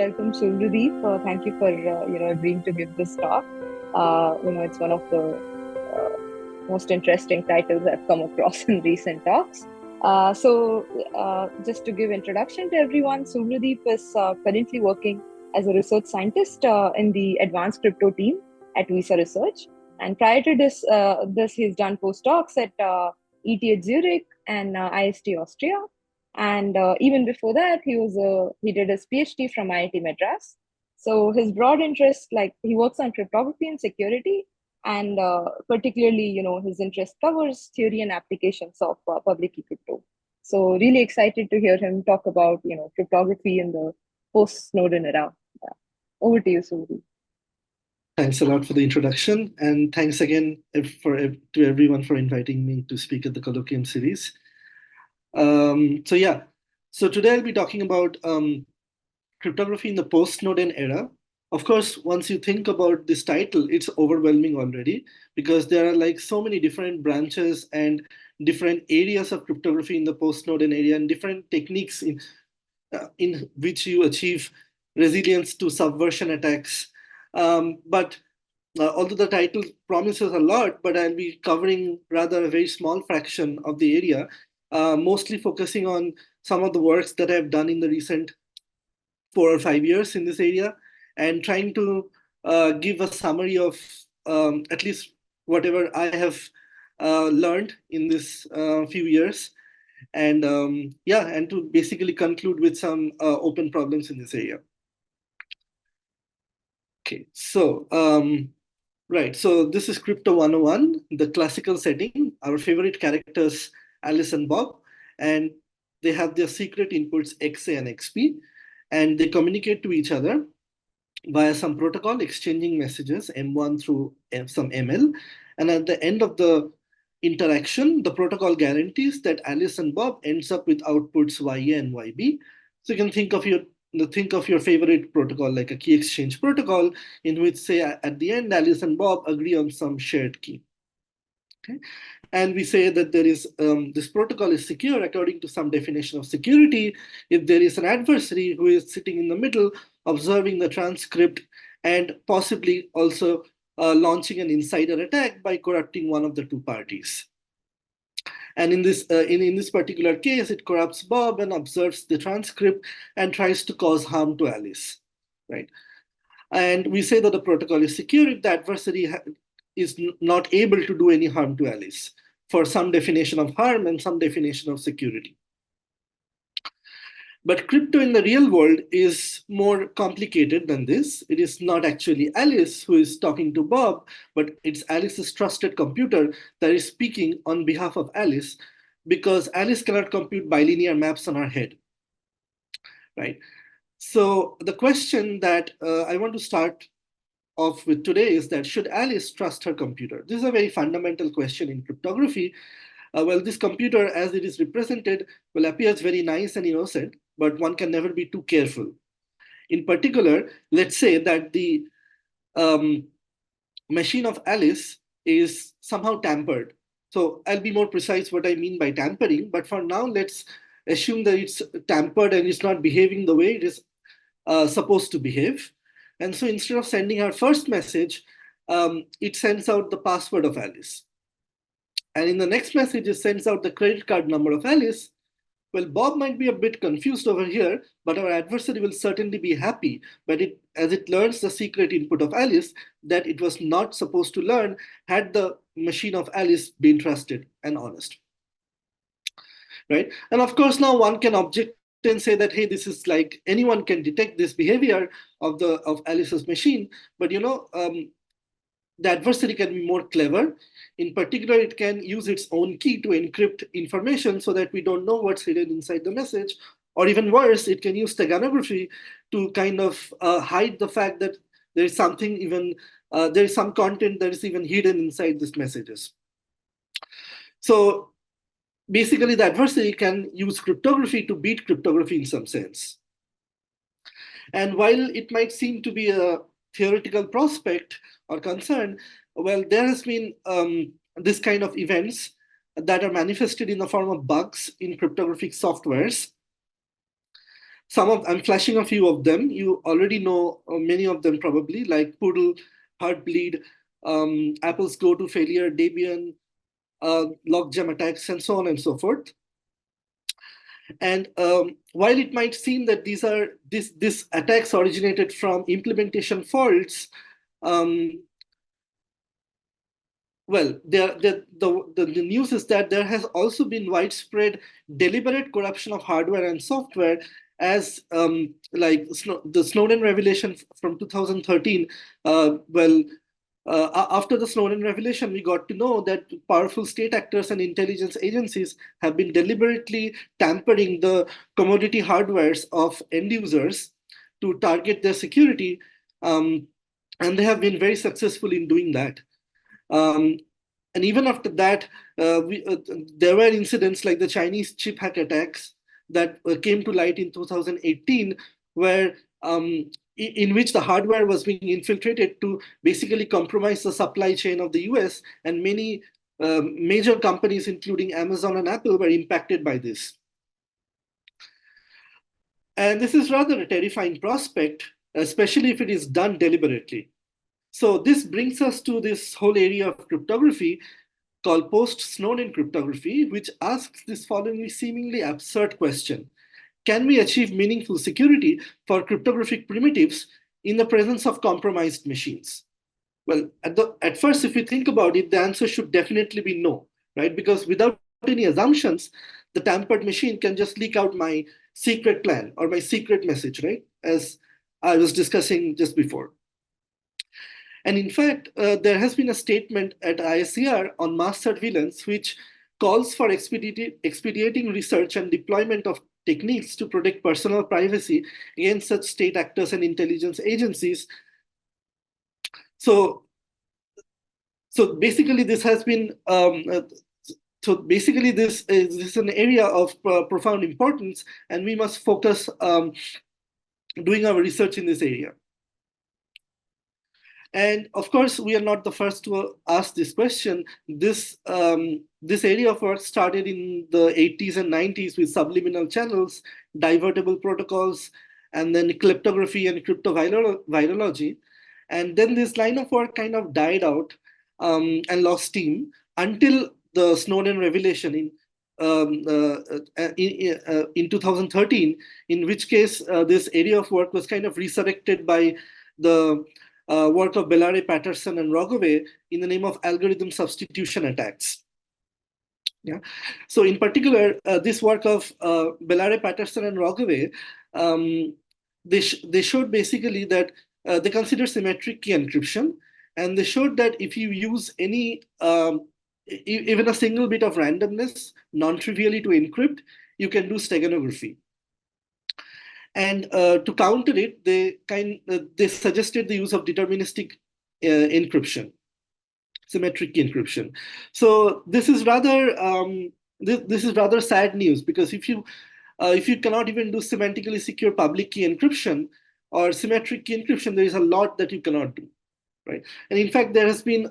welcome Suvradip. Thank you for agreeing to give this talk. It's one of the most interesting titles I've come across in recent talks. Just to give introduction to everyone, Suvradip is currently working as a research scientist in the Advanced Crypto team at Visa Research. And prior to this, he's done postdocs at ETH Zurich and ISTA Austria. And even before that, he did his PhD from IIT Madras. So his broad interest, like he works on cryptography and security, and particularly, his interest covers theory and applications of public key crypto. So really excited to hear him talk about, cryptography in the post-Snowden era. Yeah. Over to you, Suri. Thanks a lot for the introduction, and thanks again to everyone for inviting me to speak at the Colloquium series. So today I'll be talking about cryptography in the post-Snowden era. Of course, once you think about this title, it's overwhelming already because there are like so many different branches and different areas of cryptography in the post-Snowden area and different techniques in which you achieve resilience to subversion attacks. But although the title promises a lot, but I'll be covering rather a very small fraction of the area, mostly focusing on some of the works that I've done in the recent 4 or 5 years in this area, and trying to give a summary of at least whatever I have learned in this few years, and and to basically conclude with some open problems in this area. Okay, so right, so this is Crypto 101, the classical setting, our favorite characters, Alice and Bob, and they have their secret inputs XA and XP, and they communicate to each other via some protocol, exchanging messages M1 through some ML. And at the end of the interaction, the protocol guarantees that Alice and Bob ends up with outputs YA and YB. So you can think of your favorite protocol like a key exchange protocol in which, say, at the end, Alice and Bob agree on some shared key. Okay. And we say that there is this protocol is secure according to some definition of security if there is an adversary who is sitting in the middle observing the transcript and possibly also launching an insider attack by corrupting one of the two parties. And in this particular case, it corrupts Bob and observes the transcript and tries to cause harm to Alice, right? And we say that the protocol is secure if the adversary is not able to do any harm to Alice for some definition of harm and some definition of security. But crypto in the real world is more complicated than this. It is not actually Alice who is talking to Bob, but it's Alice's trusted computer that is speaking on behalf of Alice because Alice cannot compute bilinear maps on her head, right? So the question that I want to start off with today is that should Alice trust her computer? This is a very fundamental question in cryptography. Well, this computer as it is represented will appears very nice and innocent, but one can never be too careful. In particular, let's say that the machine of Alice is somehow tampered. So I'll be more precise what I mean by tampering, but for now, let's assume that it's tampered and it's not behaving the way it is supposed to behave. And so instead of sending our first message, it sends out the password of Alice. And in the next message, it sends out the credit card number of Alice. Well, Bob might be a bit confused over here, but our adversary will certainly be happy as it learns the secret input of Alice that it was not supposed to learn had the machine of Alice been trusted and honest. Right? And of course, now one can object and say that, hey, this is like anyone can detect this behavior of Alice's machine, but the adversary can be more clever. In particular, it can use its own key to encrypt information so that we don't know what's hidden inside the message. Or even worse, it can use steganography to kind of hide the fact that there is something there is some content that is even hidden inside these messages. So basically, the adversary can use cryptography to beat cryptography in some sense. And while it might seem to be a theoretical prospect or concern, well, there has been this kind of events that are manifested in the form of bugs in cryptographic softwares. I'm flashing a few of them. You already know many of them probably, like Poodle, Heartbleed, Apple's Go to Failure, Debian, logjam attacks, and so on and so forth. And while it might seem that these attacks originated from implementation faults, well, the news is that there has also been widespread deliberate corruption of hardware and software, as the Snowden revelation from 2013. After the Snowden revelation, we got to know that powerful state actors and intelligence agencies have been deliberately tampering the commodity hardwares of end users to target their security, and they have been very successful in doing that. And even after that, there were incidents like the Chinese chip hack attacks that came to light in 2018, where in which the hardware was being infiltrated to basically compromise the supply chain of the US, and many major companies, including Amazon and Apple, were impacted by this. And this is rather a terrifying prospect, especially if it is done deliberately. So this brings us to this whole area of cryptography called Post-Snowden cryptography, which asks this following seemingly absurd question. Can we achieve meaningful security for cryptographic primitives in the presence of compromised machines? Well, at first, if we think about it, the answer should definitely be no, right? Because without any assumptions, the tampered machine can just leak out my secret plan or my secret message, right? As I was discussing just before. And in fact, there has been a statement at ISTA on mass surveillance, which calls for expediting research and deployment of techniques to protect personal privacy against such state actors and intelligence agencies. So basically, this has been this is an area of profound importance, and we must focus doing our research in this area. And of course, we are not the first to ask this question. This area of work started in the 80s and 90s with subliminal channels, divertible protocols, and then cryptography and cryptovirology. And then this line of work kind of died out and lost steam until the Snowden revelation in 2013, in which case this area of work was kind of resurrected by the work of Bellare, Patterson, and Rogoway in the name of algorithm substitution attacks. Yeah. So in particular, this work of Bellare, Patterson, and Rogoway, they showed basically that they consider symmetric key encryption, and they showed that if you use any, even a single bit of randomness, non-trivially to encrypt, you can do steganography. And to counter it, they suggested the use of deterministic encryption, symmetric key encryption. So this is rather this is rather sad news, because if you cannot even do semantically secure public key encryption or symmetric key encryption, there is a lot that you cannot do, right? And in fact, there has been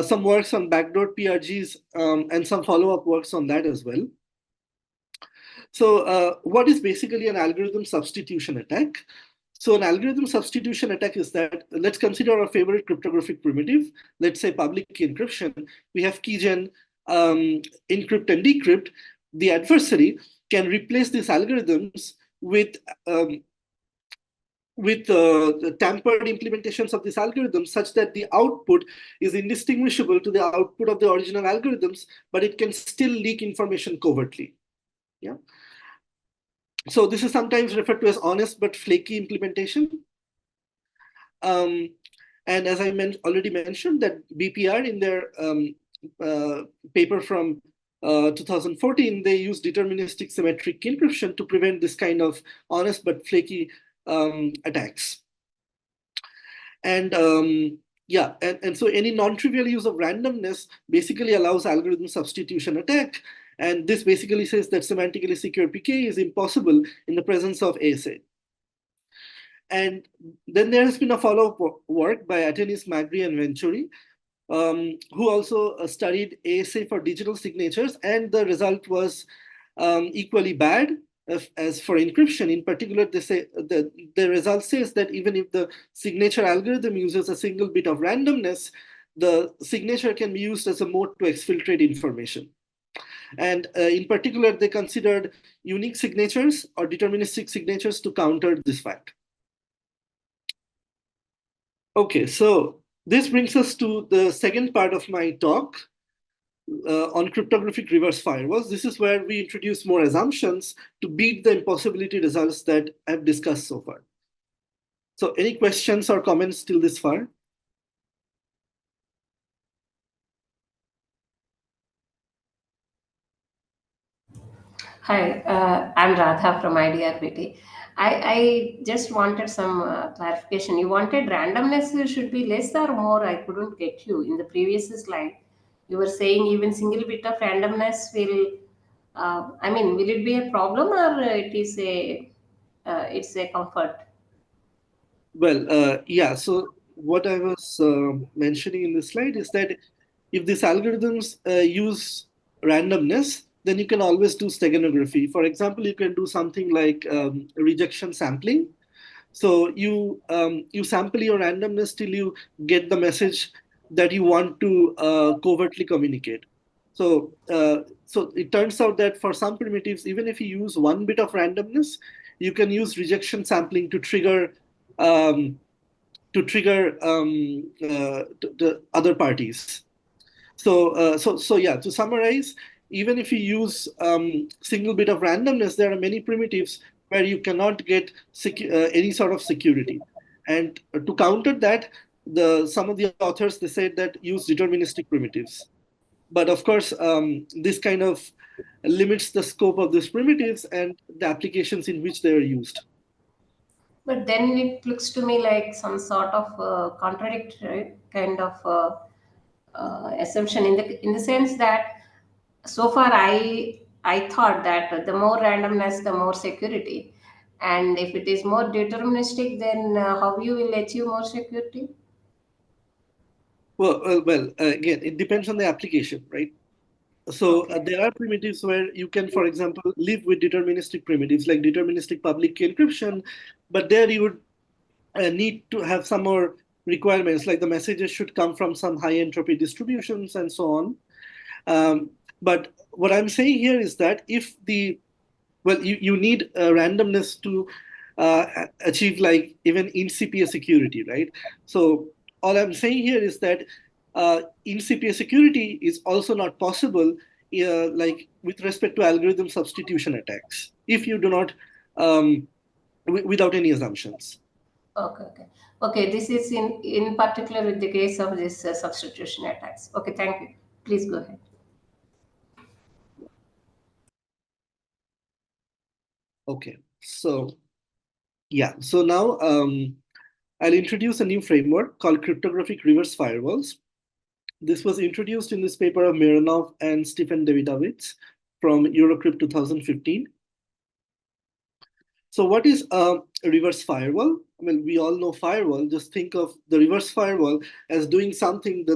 some works on backdoor PRGs and some follow-up works on that as well. So what is basically an algorithm substitution attack? So an algorithm substitution attack is that, let's consider our favorite cryptographic primitive, let's say public key encryption. We have keygen, encrypt and decrypt. The adversary can replace these algorithms with tampered implementations of these algorithms, such that the output is indistinguishable to the output of the original algorithms, but it can still leak information covertly. Yeah. So this is sometimes referred to as honest but flaky implementation. And as I already mentioned, that BPR in their paper from 2014, they used deterministic symmetric key encryption to prevent this kind of honest but flaky attacks. And yeah, and so any non-trivial use of randomness basically allows algorithm substitution attack. And this basically says that semantically secure PK is impossible in the presence of ASA. And then there has been a follow-up work by Atenis, Magri, and Venturi, who also studied ASA for digital signatures, and the result was equally bad. as for encryption, in particular, they say the result says that even if the signature algorithm uses a single bit of randomness, the signature can be used as a mode to exfiltrate information. And in particular, they considered unique signatures or deterministic signatures to counter this fact. Okay, so this brings us to the second part of my talk on cryptographic reverse firewalls. This is where we introduce more assumptions to beat the impossibility results that I've discussed so far. So any questions or comments till this far? Hi, I'm Radha from IDRBT. I just wanted some clarification. You wanted randomness should be less or more? I couldn't get you. In the previous slide, you were saying even single bit of randomness will, I mean, will it be a problem or it's a comfort? Well, yeah, so what I was mentioning in this slide is that if these algorithms use randomness, then you can always do steganography. For example, you can do something like rejection sampling. So you sample your randomness till you get the message that you want to covertly communicate. So so it turns out that for some primitives, even if you use one bit of randomness, you can use rejection sampling to trigger um, the other parties. So yeah, to summarize, even if you use single bit of randomness, there are many primitives where you cannot get any sort of security. And to counter that, some of the authors, they said that use deterministic primitives. But of course, this kind of limits the scope of these primitives and the applications in which they are used. But then it looks to me like some sort of contradictory kind of assumption in the sense that so far I thought that the more randomness, the more security, and if it is more deterministic, then how you will achieve more security? Well, again, it depends on the application, right? So Okay. there are primitives where you can, for example, live with deterministic primitives like deterministic public key encryption, but there you would need to have some more requirements, like the messages should come from some high entropy distributions and so on. But what I'm saying here is that if you need randomness to achieve like even in CPA security, right? So all I'm saying here is that in CPA security is also not possible, like with respect to algorithm substitution attacks, if you do not without any assumptions. Okay, this is in particular with the case of this substitution attacks. Okay, thank you. Please go ahead. Okay, so yeah, so now I'll introduce a new framework called cryptographic reverse firewalls. This was introduced in this paper of Mironov and Stephen Davidovitz from Eurocrypt 2015. So what is a reverse firewall? I mean, we all know firewall. Just think of the reverse firewall as doing something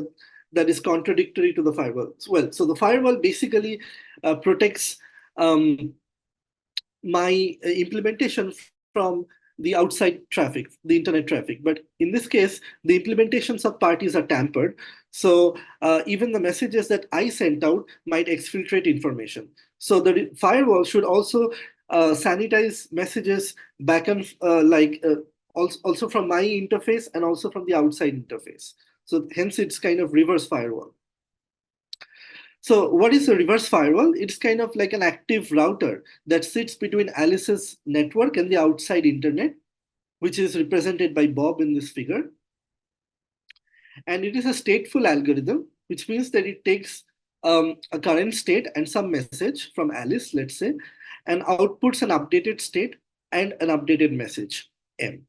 that is contradictory to the firewall. Well, so the firewall basically protects my implementation from the outside traffic, the internet traffic. But in this case, the implementations of parties are tampered. So even the messages that I sent out might exfiltrate information. So the firewall should also sanitize messages back and also from my interface and also from the outside interface. So hence it's kind of reverse firewall. So what is a reverse firewall? It's kind of like an active router that sits between Alice's network and the outside internet, which is represented by Bob in this figure. And it is a stateful algorithm, which means that it takes a current state and some message from Alice, let's say, and outputs an updated state and an updated message, M.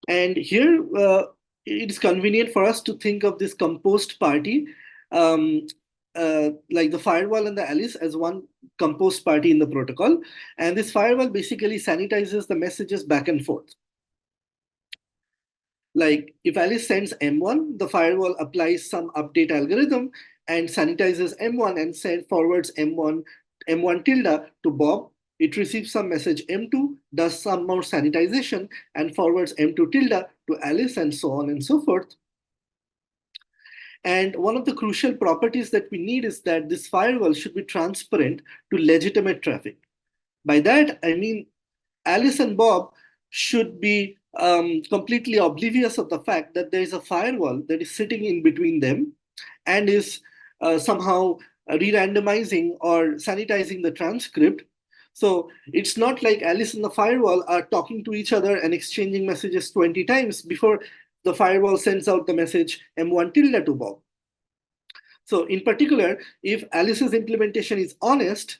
And here, it is convenient for us to think of this composed party like the firewall and the Alice as one composed party in the protocol. And this firewall basically sanitizes the messages back and forth. Like if Alice sends M1, the firewall applies some update algorithm and sanitizes M1 and forwards M1 tilde to Bob It receives some message M2, does some more sanitization, and forwards M2 tilde to Alice, and so on and so forth. And one of the crucial properties that we need is that this firewall should be transparent to legitimate traffic. By that, I mean Alice and Bob should be completely oblivious of the fact that there is a firewall that is sitting in between them and is somehow re-randomizing or sanitizing the transcript. So it's not like Alice and the firewall are talking to each other and exchanging messages 20 times before the firewall sends out the message M1 tilde to Bob. So in particular, if Alice's implementation is honest,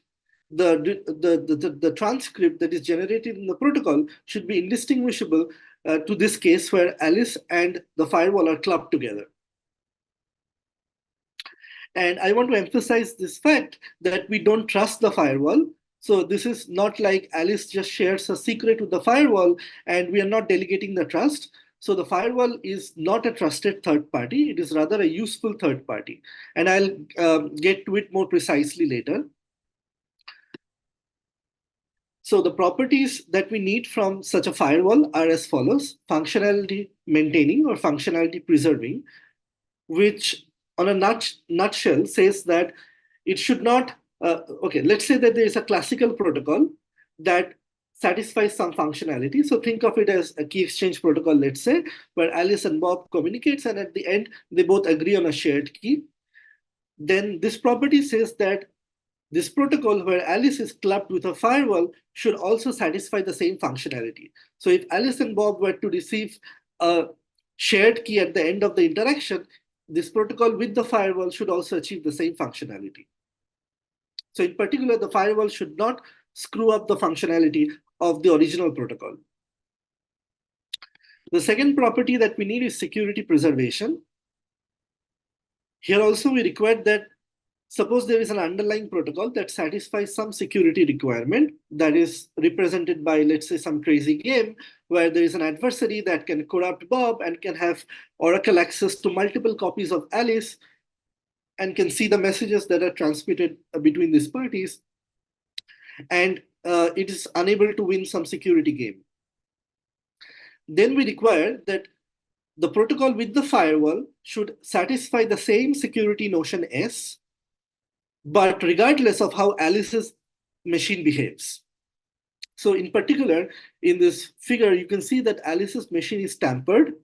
the transcript that is generated in the protocol should be indistinguishable to this case where Alice and the firewall are clubbed together. And I want to emphasize this fact that we don't trust the firewall. So this is not like Alice just shares a secret with the firewall and we are not delegating the trust. So the firewall is not a trusted third party. It is rather a useful third party. And I'll get to it more precisely later. So the properties that we need from such a firewall are as follows: functionality maintaining or functionality preserving, which on a nutshell says that it should not, okay, let's say that there is a classical protocol that satisfies some functionality. So think of it as a key exchange protocol, let's say, where Alice and Bob communicates and at the end, they both agree on a shared key. Then this property says that this protocol where Alice is clubbed with a firewall should also satisfy the same functionality. So if Alice and Bob were to receive a shared key at the end of the interaction, this protocol with the firewall should also achieve the same functionality. So in particular, the firewall should not screw up the functionality of the original protocol. The second property that we need is security preservation. Here also we require that suppose there is an underlying protocol that satisfies some security requirement that is represented by, let's say, some crazy game where there is an adversary that can corrupt Bob and can have Oracle access to multiple copies of Alice and can see the messages that are transmitted between these parties. And it is unable to win some security game. Then we require that the protocol with the firewall should satisfy the same security notion S, but regardless of how Alice's machine behaves. So in particular, in this figure, you can see that Alice's machine is tampered,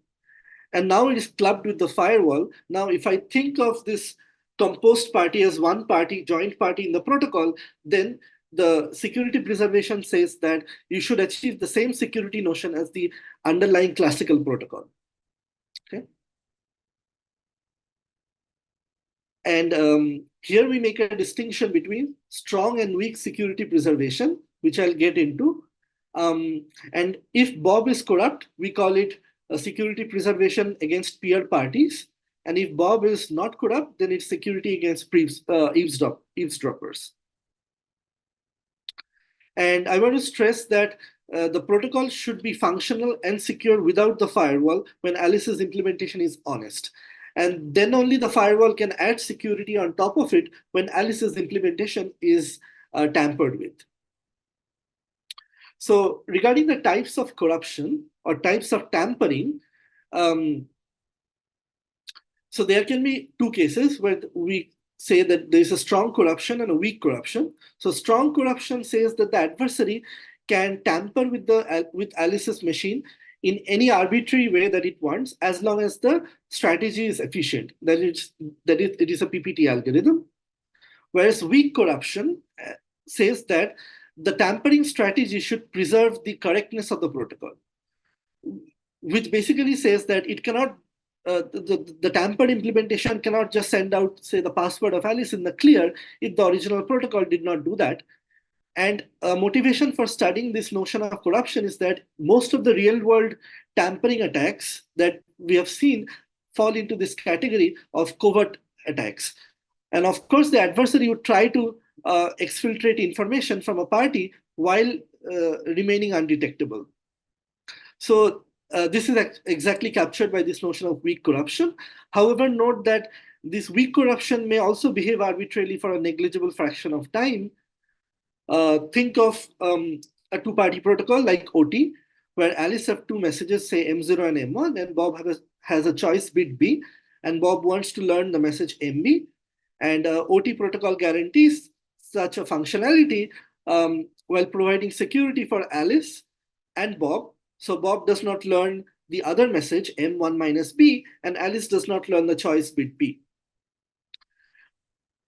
and now it is clubbed with the firewall. Now, if I think of this composed party as one party, joint party in the protocol, then the security preservation says that you should achieve the same security notion as the underlying classical protocol. Okay. And here we make a distinction between strong and weak security preservation, which I'll get into. And if Bob is corrupt, we call it a security preservation against peer parties. And if Bob is not corrupt, then it's security against eavesdroppers. And I want to stress that the protocol should be functional and secure without the firewall when Alice's implementation is honest. And then only the firewall can add security on top of it when Alice's implementation is tampered with. So regarding the types of corruption or types of tampering, so there can be two cases where we say that there is a strong corruption and a weak corruption. So strong corruption says that the adversary can tamper with Alice's machine in any arbitrary way that it wants, as long as the strategy is efficient, that it is a PPT algorithm. Whereas weak corruption says that the tampering strategy should preserve the correctness of the protocol, which basically says that it cannot, the tampered implementation cannot just send out, say, the password of Alice in the clear if the original protocol did not do that. And a motivation for studying this notion of corruption is that most of the real-world tampering attacks that we have seen fall into this category of covert attacks. And of course, the adversary would try to exfiltrate information from a party while remaining undetectable. So this is exactly captured by this notion of weak corruption. However, note that this weak corruption may also behave arbitrarily for a negligible fraction of time. think of a two-party protocol like OT, where Alice have two messages, say M0 and M1, and Bob has a choice bit B, and Bob wants to learn the message MB. And OT protocol guarantees such a functionality while providing security for Alice and Bob. So Bob does not learn the other message, M1 minus B, and Alice does not learn the choice bit B.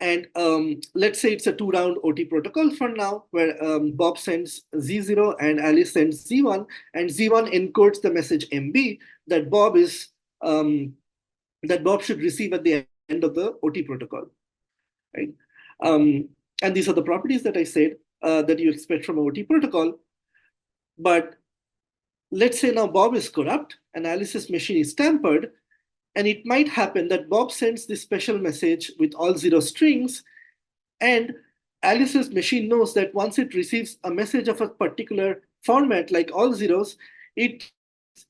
And let's say it's a two-round OT protocol for now, where Bob sends Z0 and Alice sends Z1, and Z1 encodes the message MB that Bob should receive at the end of the OT protocol, right? And these are the properties that I said that you expect from an OT protocol. But let's say now Bob is corrupt and Alice's machine is tampered. And it might happen that Bob sends this special message with all 0 strings, and Alice's machine knows that once it receives a message of a particular format, like all zeros, it,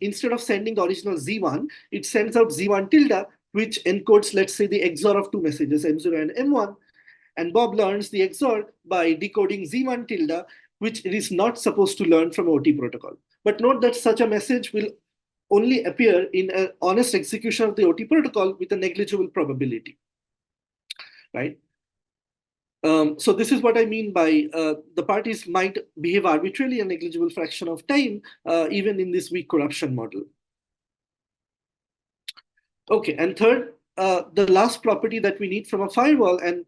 instead of sending the original Z1, it sends out Z1 tilde, which encodes, let's say, the XOR of two messages, M0 and M1. And Bob learns the XOR by decoding Z1 tilde, which it is not supposed to learn from OT protocol. But note that such a message will only appear in an honest execution of the OT protocol with a negligible probability, right? So this is what I mean by the parties might behave arbitrarily a negligible fraction of time, even in this weak corruption model. Okay, and third, the last property that we need from a firewall, and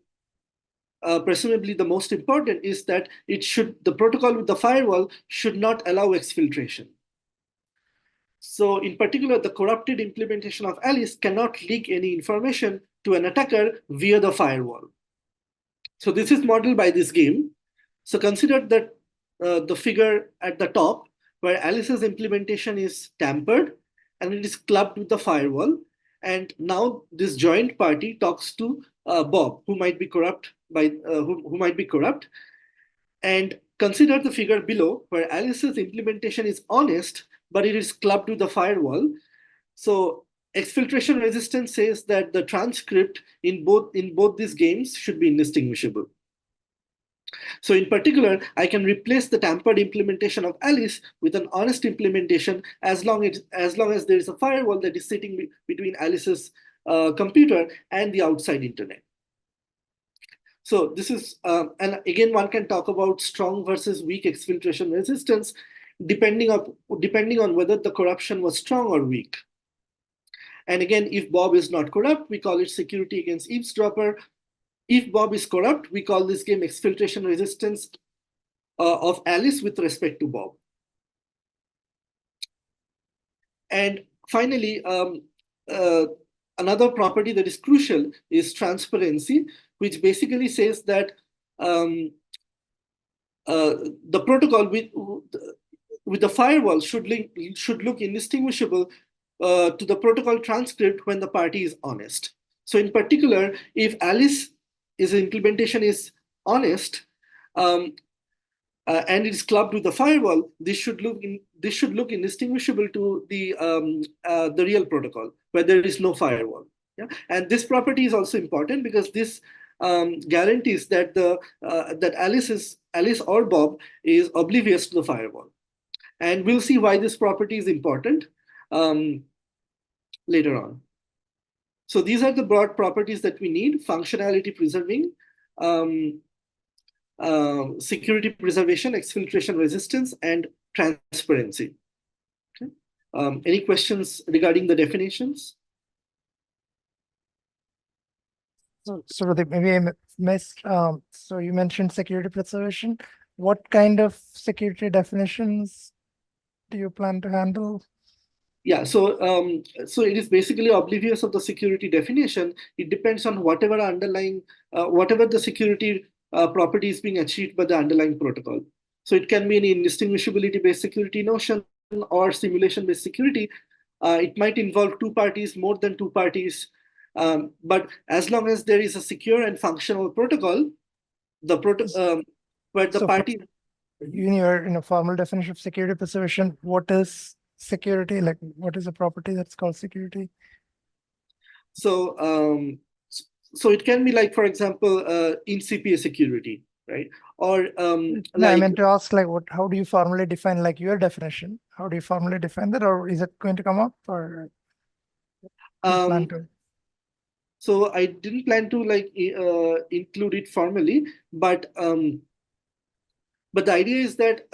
presumably the most important, is that the protocol with the firewall should not allow exfiltration. So in particular, the corrupted implementation of Alice cannot leak any information to an attacker via the firewall. So this is modeled by this game. So consider that the figure at the top, where Alice's implementation is tampered and it is clubbed with the firewall. And now this joint party talks to Bob, who might be corrupt who might be corrupt. And consider the figure below, where Alice's implementation is honest, but it is clubbed with the firewall. So exfiltration resistance says that the transcript in both these games should be indistinguishable. So in particular, I can replace the tampered implementation of Alice with an honest implementation as long as there is a firewall that is sitting between Alice's computer and the outside internet. So this is, and again, one can talk about strong versus weak exfiltration resistance, depending on whether the corruption was strong or weak. And again, if Bob is not corrupt, we call it security against eavesdropper. If Bob is corrupt, we call this game exfiltration resistance of Alice with respect to Bob. And finally, another property that is crucial is transparency, which basically says that the protocol with the firewall should look indistinguishable to the protocol transcript when the party is honest. So in particular, if Alice's implementation is honest and it is clubbed with the firewall, this should look indistinguishable to the real protocol where there is no firewall. Yeah? And this property is also important because this guarantees that that Alice or Bob is oblivious to the firewall. And we'll see why this property is important later on. So these are the broad properties that we need: functionality preserving, security preservation, exfiltration resistance, and transparency. Okay. Any questions regarding the definitions? So maybe I missed, so you mentioned security preservation. What kind of security definitions do you plan to handle? Yeah, so it is basically oblivious of the security definition. It depends on whatever underlying, whatever the security property is being achieved by the underlying protocol. So it can be any indistinguishability-based security notion or simulation-based security. It might involve two parties, more than two parties. But as long as there is a secure and functional protocol, where the party. In your formal definition of security preservation, what is security? Like, what is a property that's called security? So, so it can be like, for example, in CPA security. right? Or No, I like meant to ask, like, how do you formally define, like, your definition? How do you formally define that, or is it going to come up, or you plan to? so I didn't plan to like include it formally, but the idea is that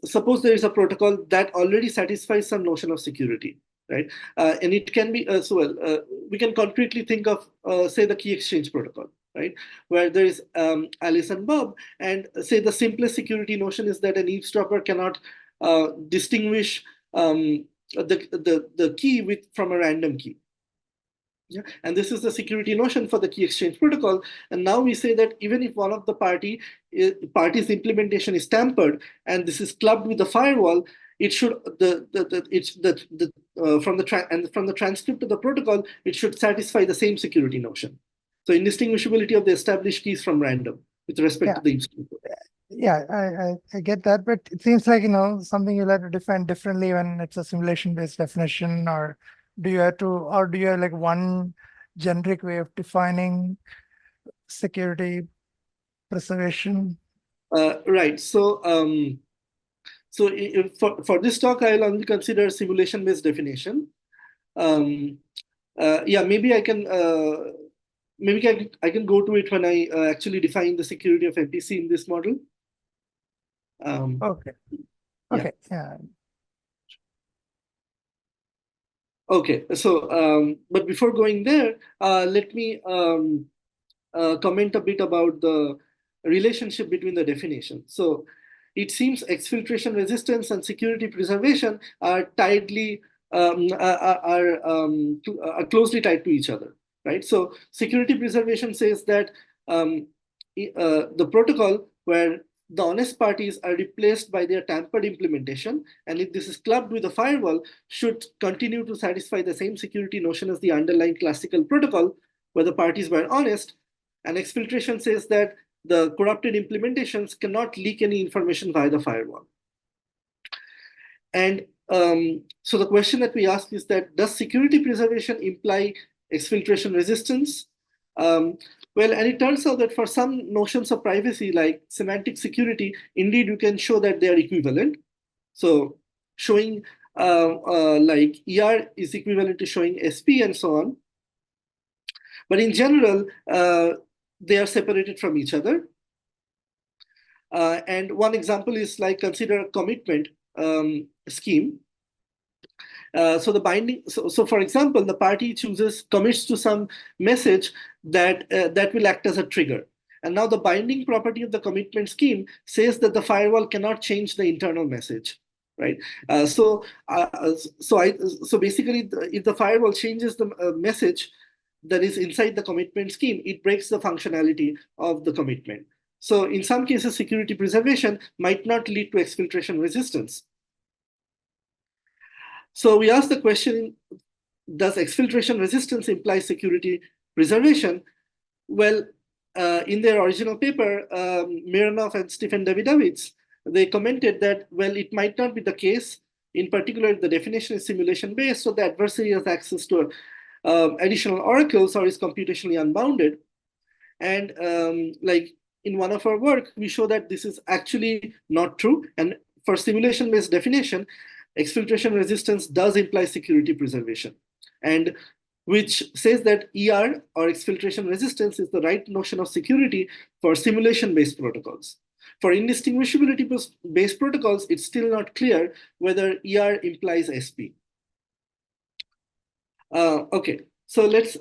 suppose there is a protocol that already satisfies some notion of security, right? And it can be we can concretely think of say the key exchange protocol, right? Where there is Alice and Bob, and say the simplest security notion is that an eavesdropper cannot distinguish the key from a random key. Yeah, and this is the security notion for the key exchange protocol. And now we say that even if one of the party's implementation is tampered and this is clubbed with the firewall, it should from the transcript of the protocol, it should satisfy the same security notion. So indistinguishability of the established keys from random with respect to the eavesdropper. Yeah, I get that, but it seems like, something you'll have to define differently when it's a simulation-based definition, or do you have like one generic way of defining security preservation? Right. So for this talk, I'll only consider simulation-based definition. Yeah, maybe I can go to it when I actually define the security of MPC in this model. Okay. Yeah. Okay. So, but before going there, let me comment a bit about the relationship between the definitions. So, it seems exfiltration resistance and security preservation are closely tied to each other, right? So, security preservation says that the protocol where the honest parties are replaced by their tampered implementation, and if this is clubbed with a firewall, should continue to satisfy the same security notion as the underlying classical protocol where the parties were honest. And exfiltration says that the corrupted implementations cannot leak any information via the firewall. And so the question that we ask is that, does security preservation imply exfiltration resistance? Well, and it turns out that for some notions of privacy, like semantic security, indeed you can show that they are equivalent. So showing like ER is equivalent to showing SP and so on. But in general, they are separated from each other. And one example is like consider a commitment scheme. So the binding, so for example, the party commits to some message that will act as a trigger. And now the binding property of the commitment scheme says that the firewall cannot change the internal message, right? So basically, if the firewall changes the message that is inside the commitment scheme, it breaks the functionality of the commitment. So in some cases, security preservation might not lead to exfiltration resistance. So we asked the question, does exfiltration resistance imply security preservation? Well, in their original paper, Mironov and Stephen Davidovitz, they commented that, well, it might not be the case. In particular, the definition is simulation-based, so the adversary has access to additional oracles or is computationally unbounded. And like in one of our work, we show that this is actually not true. And for simulation-based definition, exfiltration resistance does imply security preservation, and which says that ER or exfiltration resistance is the right notion of security for simulation-based protocols. For indistinguishability-based protocols, it's still not clear whether ER implies SP. Okay, so let's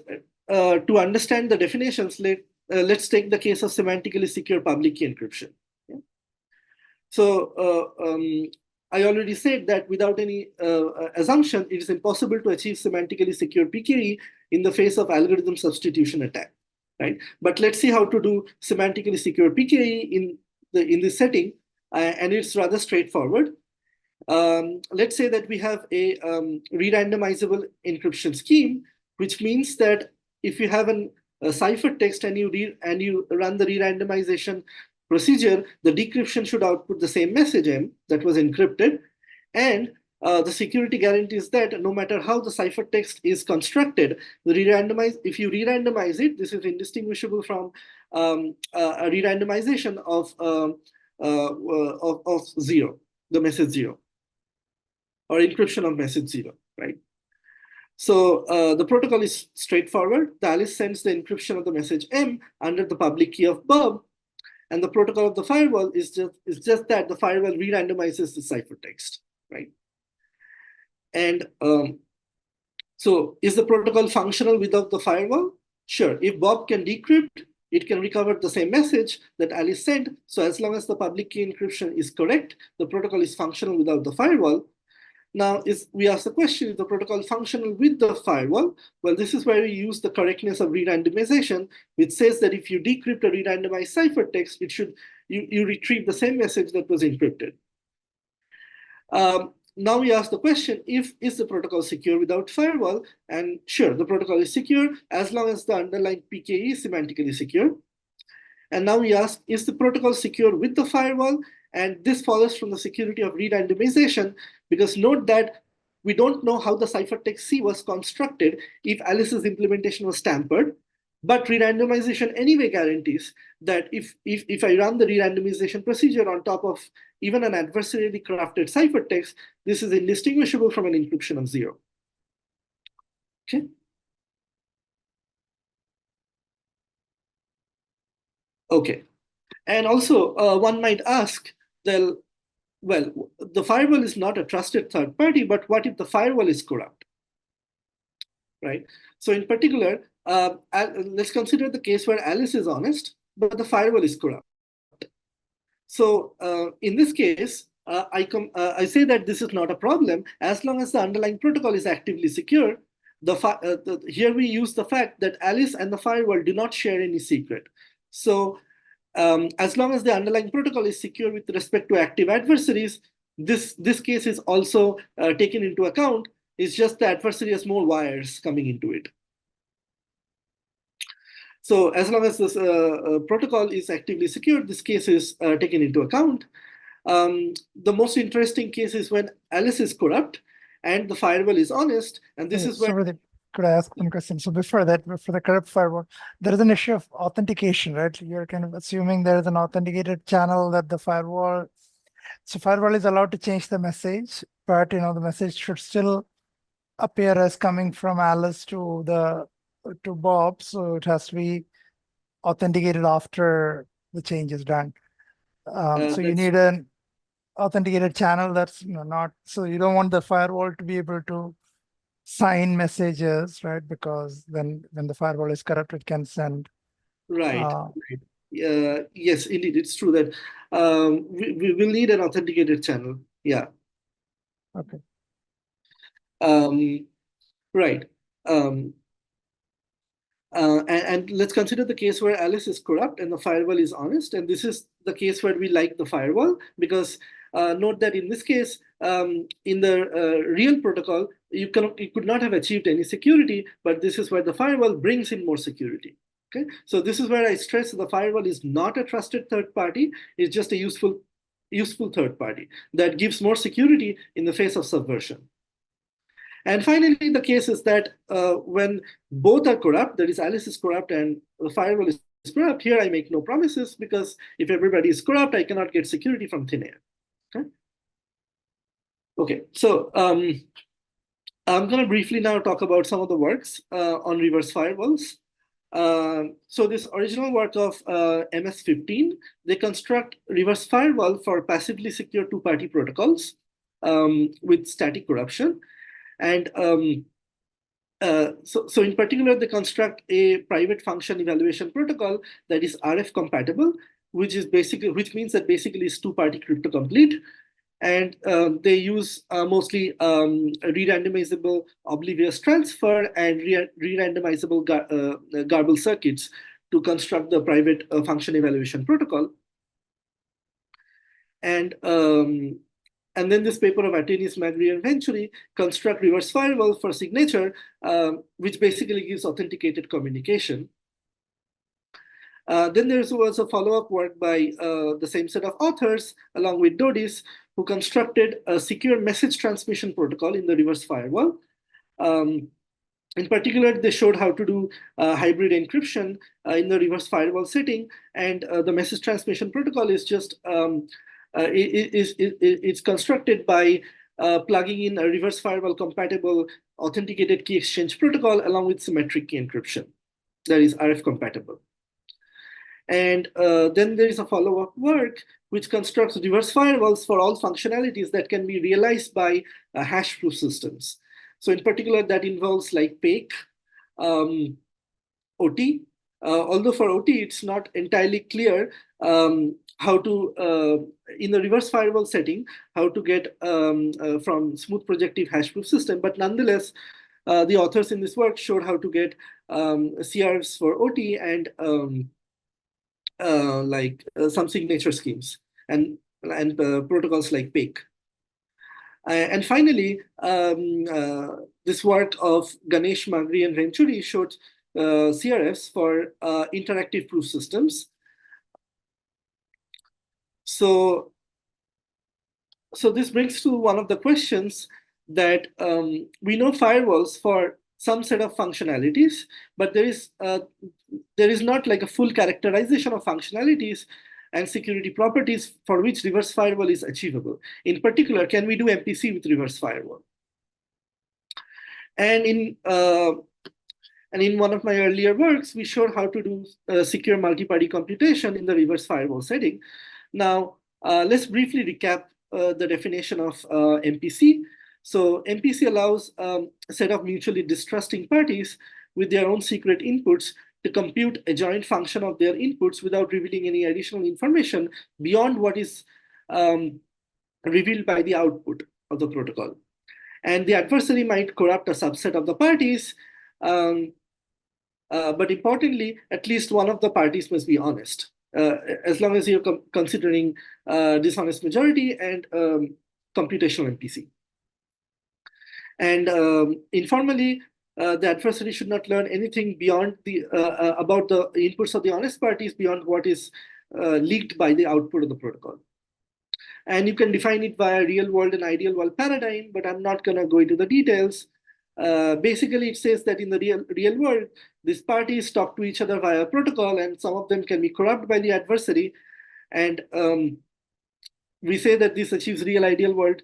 to understand the definitions, let's take the case of semantically secure public key encryption. Yeah? So I already said that without any assumption, it is impossible to achieve semantically secure PKE in the face of algorithm substitution attack, right? But let's see how to do semantically secure PKE in this setting, and it's rather straightforward. Let's say that we have a re-randomizable encryption scheme, which means that if you have a ciphertext and you run the re-randomization procedure, the decryption should output the same message M that was encrypted, and the security guarantee is that no matter how the ciphertext is constructed, if you re-randomize it, this is indistinguishable from a re-randomization of zero, the message zero, or encryption of message zero, right? So the protocol is straightforward. The Alice sends the encryption of the message M under the public key of Bob, and the protocol of the firewall is just that the firewall re-randomizes the ciphertext, right? And so is the protocol functional without the firewall? Sure. If Bob can decrypt, it can recover the same message that Alice sent. So as long as the public key encryption is correct, the protocol is functional without the firewall. Now, we ask the question, is the protocol functional with the firewall? Well, this is where we use the correctness of re-randomization, which says that if you decrypt a re-randomized ciphertext, you retrieve the same message that was encrypted. Now we ask the question, is the protocol secure without firewall? And sure, the protocol is secure as long as the underlying PKE is semantically secure. And now we ask, is the protocol secure with the firewall? And this follows from the security of re-randomization, because note that we don't know how the ciphertext C was constructed if Alice's implementation was tampered. But re-randomization anyway guarantees that if I run the re-randomization procedure on top of even an adversarially crafted ciphertext, this is indistinguishable from an encryption of zero. Okay. Okay. And also, one might ask, well, the firewall is not a trusted third party, but what if the firewall is corrupt? Right. So in particular, let's consider the case where Alice is honest, but the firewall is corrupt. So in this case, I say that this is not a problem as long as the underlying protocol is actively secure. Here we use the fact that Alice and the firewall do not share any secret. So as long as the underlying protocol is secure with respect to active adversaries, this case is also taken into account. It's just the adversary has more wires coming into it. So as long as this protocol is actively secured, this case is taken into account. The most interesting case is when Alice is corrupt and the firewall is honest. And this is where... Could I ask one question? So before that, for the corrupt firewall, there is an issue of authentication, right? You're kind of assuming there is an authenticated channel that the firewall... So firewall is allowed to change the message, but the message should still appear as coming from Alice to Bob, so it has to be authenticated after the change is done. So you need an authenticated channel that's not, so you don't want the firewall to be able to sign messages, right? Because when the firewall is corrupt, it can send. Right. Yes, indeed, it's true that we will need an authenticated channel. Yeah. Okay. Right. And let's consider the case where Alice is corrupt and the firewall is honest. And this is the case where we like the firewall, because note that in this case, in the real protocol, you could not have achieved any security, but this is where the firewall brings in more security. Okay, so this is where I stress the firewall is not a trusted third party. It's just a useful third party that gives more security in the face of subversion. And finally, the case is that when both are corrupt, that is, Alice is corrupt and the firewall is corrupt, here I make no promises, because if everybody is corrupt, I cannot get security from thin air. Okay. Okay, so I'm going to briefly now talk about some of the works on reverse firewalls. So this original work of MS-15, they construct reverse firewall for passively secure two-party protocols with static corruption. And so in particular, they construct a private function evaluation protocol that is RF compatible, which means that basically is two-party crypto complete. And they use mostly re-randomizable oblivious transfer and re-randomizable garble circuits to construct the private function evaluation protocol. And then this paper of Atenis, Magri, and Venturi construct reverse firewall for signature, which basically gives authenticated communication. Then there was a follow-up work by the same set of authors, along with Dodis, who constructed a secure message transmission protocol in the reverse firewall. In particular, they showed how to do hybrid encryption in the reverse firewall setting, and the message transmission protocol is just it's constructed by plugging in a reverse firewall compatible authenticated key exchange protocol along with symmetric key encryption that is RF compatible. And then there is a follow-up work which constructs reverse firewalls for all functionalities that can be realized by hash proof systems. So in particular, that involves like PAKE, OT. Although for OT, it's not entirely clear how to, in the reverse firewall setting, how to get from smooth projective hash proof system. But nonetheless, the authors in this work showed how to get CRs for OT and some signature schemes and protocols like PAKE. And finally, this work of Ganesh, Magri, and Renchuri showed CRFs for interactive proof systems. So this brings to one of the questions that we know firewalls for some set of functionalities, but there is not like a full characterization of functionalities and security properties for which reverse firewall is achievable. In particular, can we do MPC with reverse firewall? And in one of my earlier works, we showed how to do secure multi-party computation in the reverse firewall setting. Now, let's briefly recap the definition of MPC. So MPC allows a set of mutually distrusting parties with their own secret inputs to compute a joint function of their inputs without revealing any additional information beyond what is revealed by the output of the protocol. And the adversary might corrupt a subset of the parties, but importantly, at least one of the parties must be honest, as long as you're considering dishonest majority and computational MPC. And informally, the adversary should not learn anything beyond the about the inputs of the honest parties beyond what is leaked by the output of the protocol. And you can define it via real world and ideal world paradigm, but I'm not going to go into the details. Basically, it says that in the real world, these parties talk to each other via protocol, and some of them can be corrupted by the adversary. And we say that this achieves real ideal world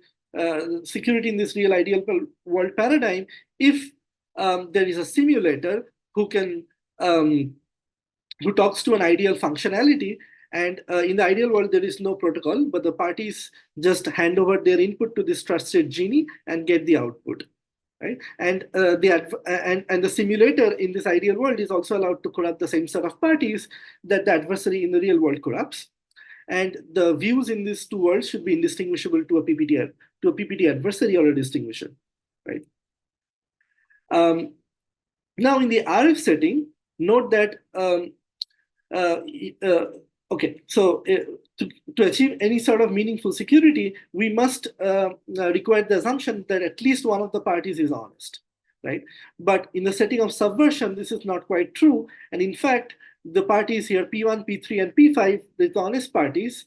security in this real ideal world paradigm if there is a simulator who can who talks to an ideal functionality, and in the ideal world there is no protocol, but the parties just hand over their input to this trusted genie and get the output, right? And the simulator in this ideal world is also allowed to corrupt the same set of parties that the adversary in the real world corrupts. And the views in these two worlds should be indistinguishable to a PPT adversary or a distinguisher, right? Now in the RF setting, note that okay, so to achieve any sort of meaningful security, we must require the assumption that at least one of the parties is honest, right? But in the setting of subversion, this is not quite true. And in fact, the parties here, P1, P3, and P5, the honest parties,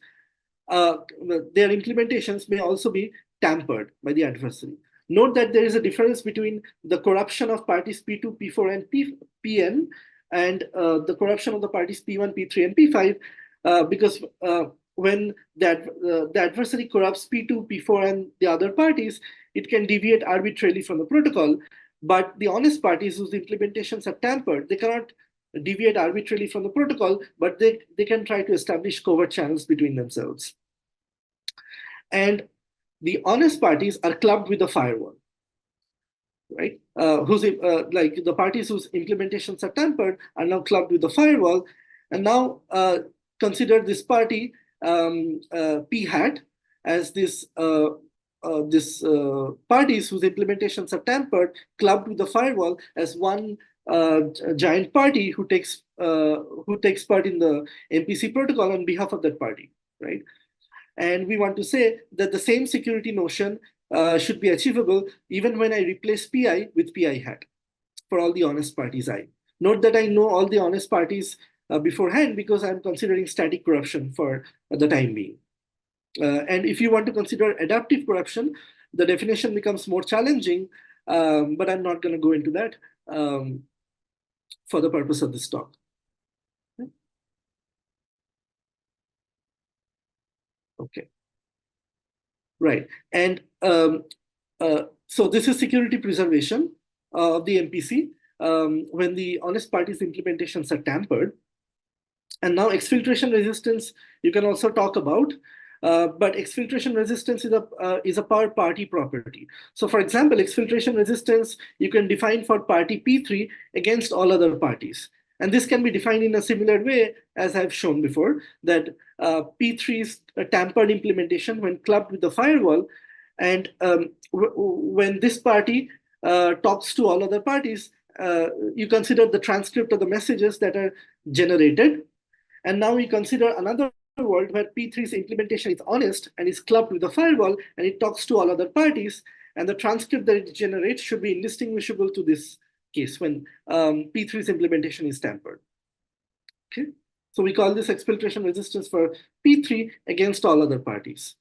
their implementations may also be tampered by the adversary. Note that there is a difference between the corruption of parties P2, P4, and Pn, and the corruption of the parties P1, P3, and P5, because when the adversary corrupts P2, P4, and the other parties, it can deviate arbitrarily from the protocol. But the honest parties whose implementations are tampered, they cannot deviate arbitrarily from the protocol, but they can try to establish covert channels between themselves. And the honest parties are clubbed with the firewall, right? Like the parties whose implementations are tampered are now clubbed with the firewall. And now consider this party P hat as this parties whose implementations are tampered clubbed with the firewall as one giant party who takes part in the MPC protocol on behalf of that party, right? And we want to say that the same security notion should be achievable even when I replace PI with PI hat for all the honest parties I. Note that I know all the honest parties beforehand because I'm considering static corruption for the time being. And if you want to consider adaptive corruption, the definition becomes more challenging, but I'm not going to go into that for the purpose of this talk. Okay. Right. And so this is security preservation of the MPC when the honest parties implementations are tampered. And now exfiltration resistance, you can also talk about, but exfiltration resistance is a per party property. So for example, exfiltration resistance, you can define for party P3 against all other parties. And this can be defined in a similar way as I've shown before, that P3 is a tampered implementation when clubbed with the firewall. And when this party talks to all other parties, you consider the transcript of the messages that are generated. And now we consider another world where P3's implementation is honest and is clubbed with the firewall, and it talks to all other parties. And the transcript that it generates should be indistinguishable to this case when P3's implementation is tampered. Okay, so we call this exfiltration resistance for P3 against all other parties.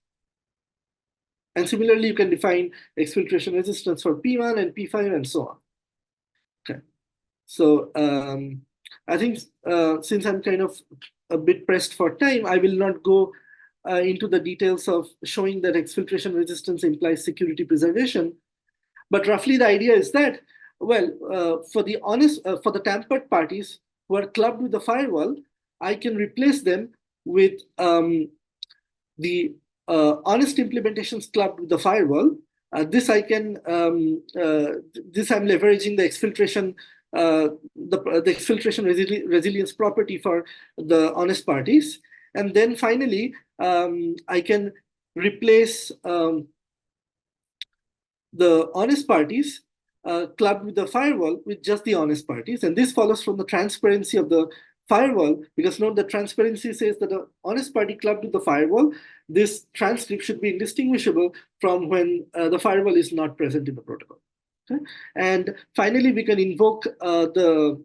And similarly, you can define exfiltration resistance for P1 and P5 and so on. Okay, so I think since I'm kind of a bit pressed for time, I will not go into the details of showing that exfiltration resistance implies security preservation. But roughly the idea is that, well, for the tampered parties who are clubbed with the firewall, I can replace them with the honest implementations clubbed with the firewall. This I can, this I'm leveraging the exfiltration the exfiltration resilience property for the honest parties. And then finally, I can replace the honest parties clubbed with the firewall with just the honest parties. And this follows from the transparency of the firewall, because note the transparency says that the honest party clubbed with the firewall, this transcript should be indistinguishable from when the firewall is not present in the protocol. Okay. And finally, we can invoke the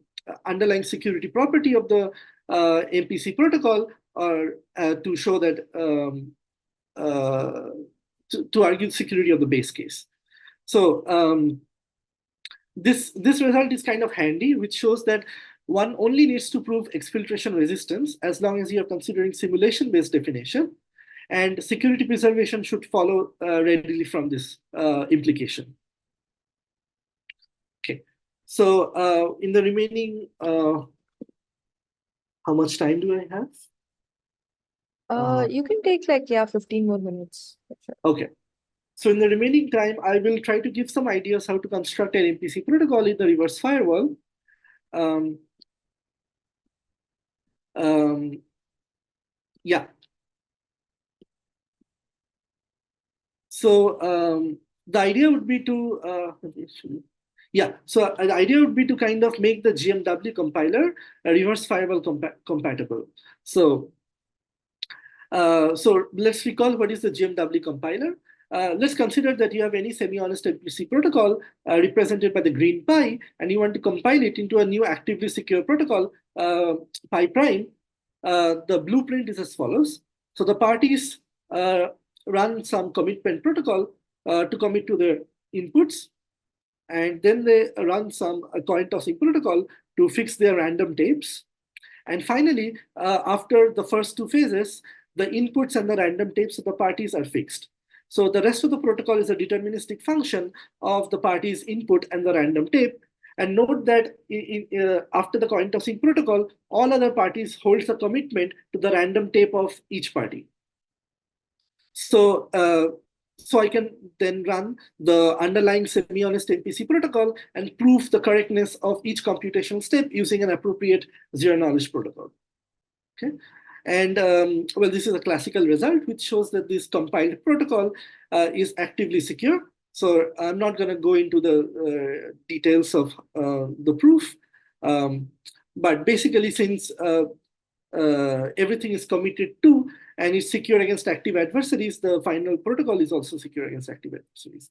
underlying security property of the MPC protocol, or to show that to argue security of the base case. So this result is kind of handy, which shows that one only needs to prove exfiltration resistance as long as you are considering simulation-based definition, and security preservation should follow readily from this implication. Okay, so in the remaining, how much time do I have? You can take like, 15 more minutes. Okay. So in the remaining time, I will try to give some ideas how to construct an MPC protocol in the reverse firewall. Yeah. So the idea would be to, so the idea would be to kind of make the GMW compiler a reverse firewall compatible. So, so let's recall what is the GMW compiler. Let's consider that you have any semi-honest MPC protocol represented by the green pi, and you want to compile it into a new actively secure protocol, pi prime. The blueprint is as follows. So the parties run some commitment protocol to commit to their inputs, and then they run some coin tossing protocol to fix their random tapes. And finally, after the first two phases, the inputs and the random tapes of the parties are fixed. So the rest of the protocol is a deterministic function of the party's input and the random tape. And note that after the coin tossing protocol, all other parties hold a commitment to the random tape of each party. So, so I can then run the underlying semi-honest MPC protocol and prove the correctness of each computational step using an appropriate zero-knowledge protocol. Okay. And well, this is a classical result, which shows that this compiled protocol is actively secure. So I'm not going to go into the details of the proof. But basically, since everything is committed to and is secure against active adversaries, the final protocol is also secure against active adversaries.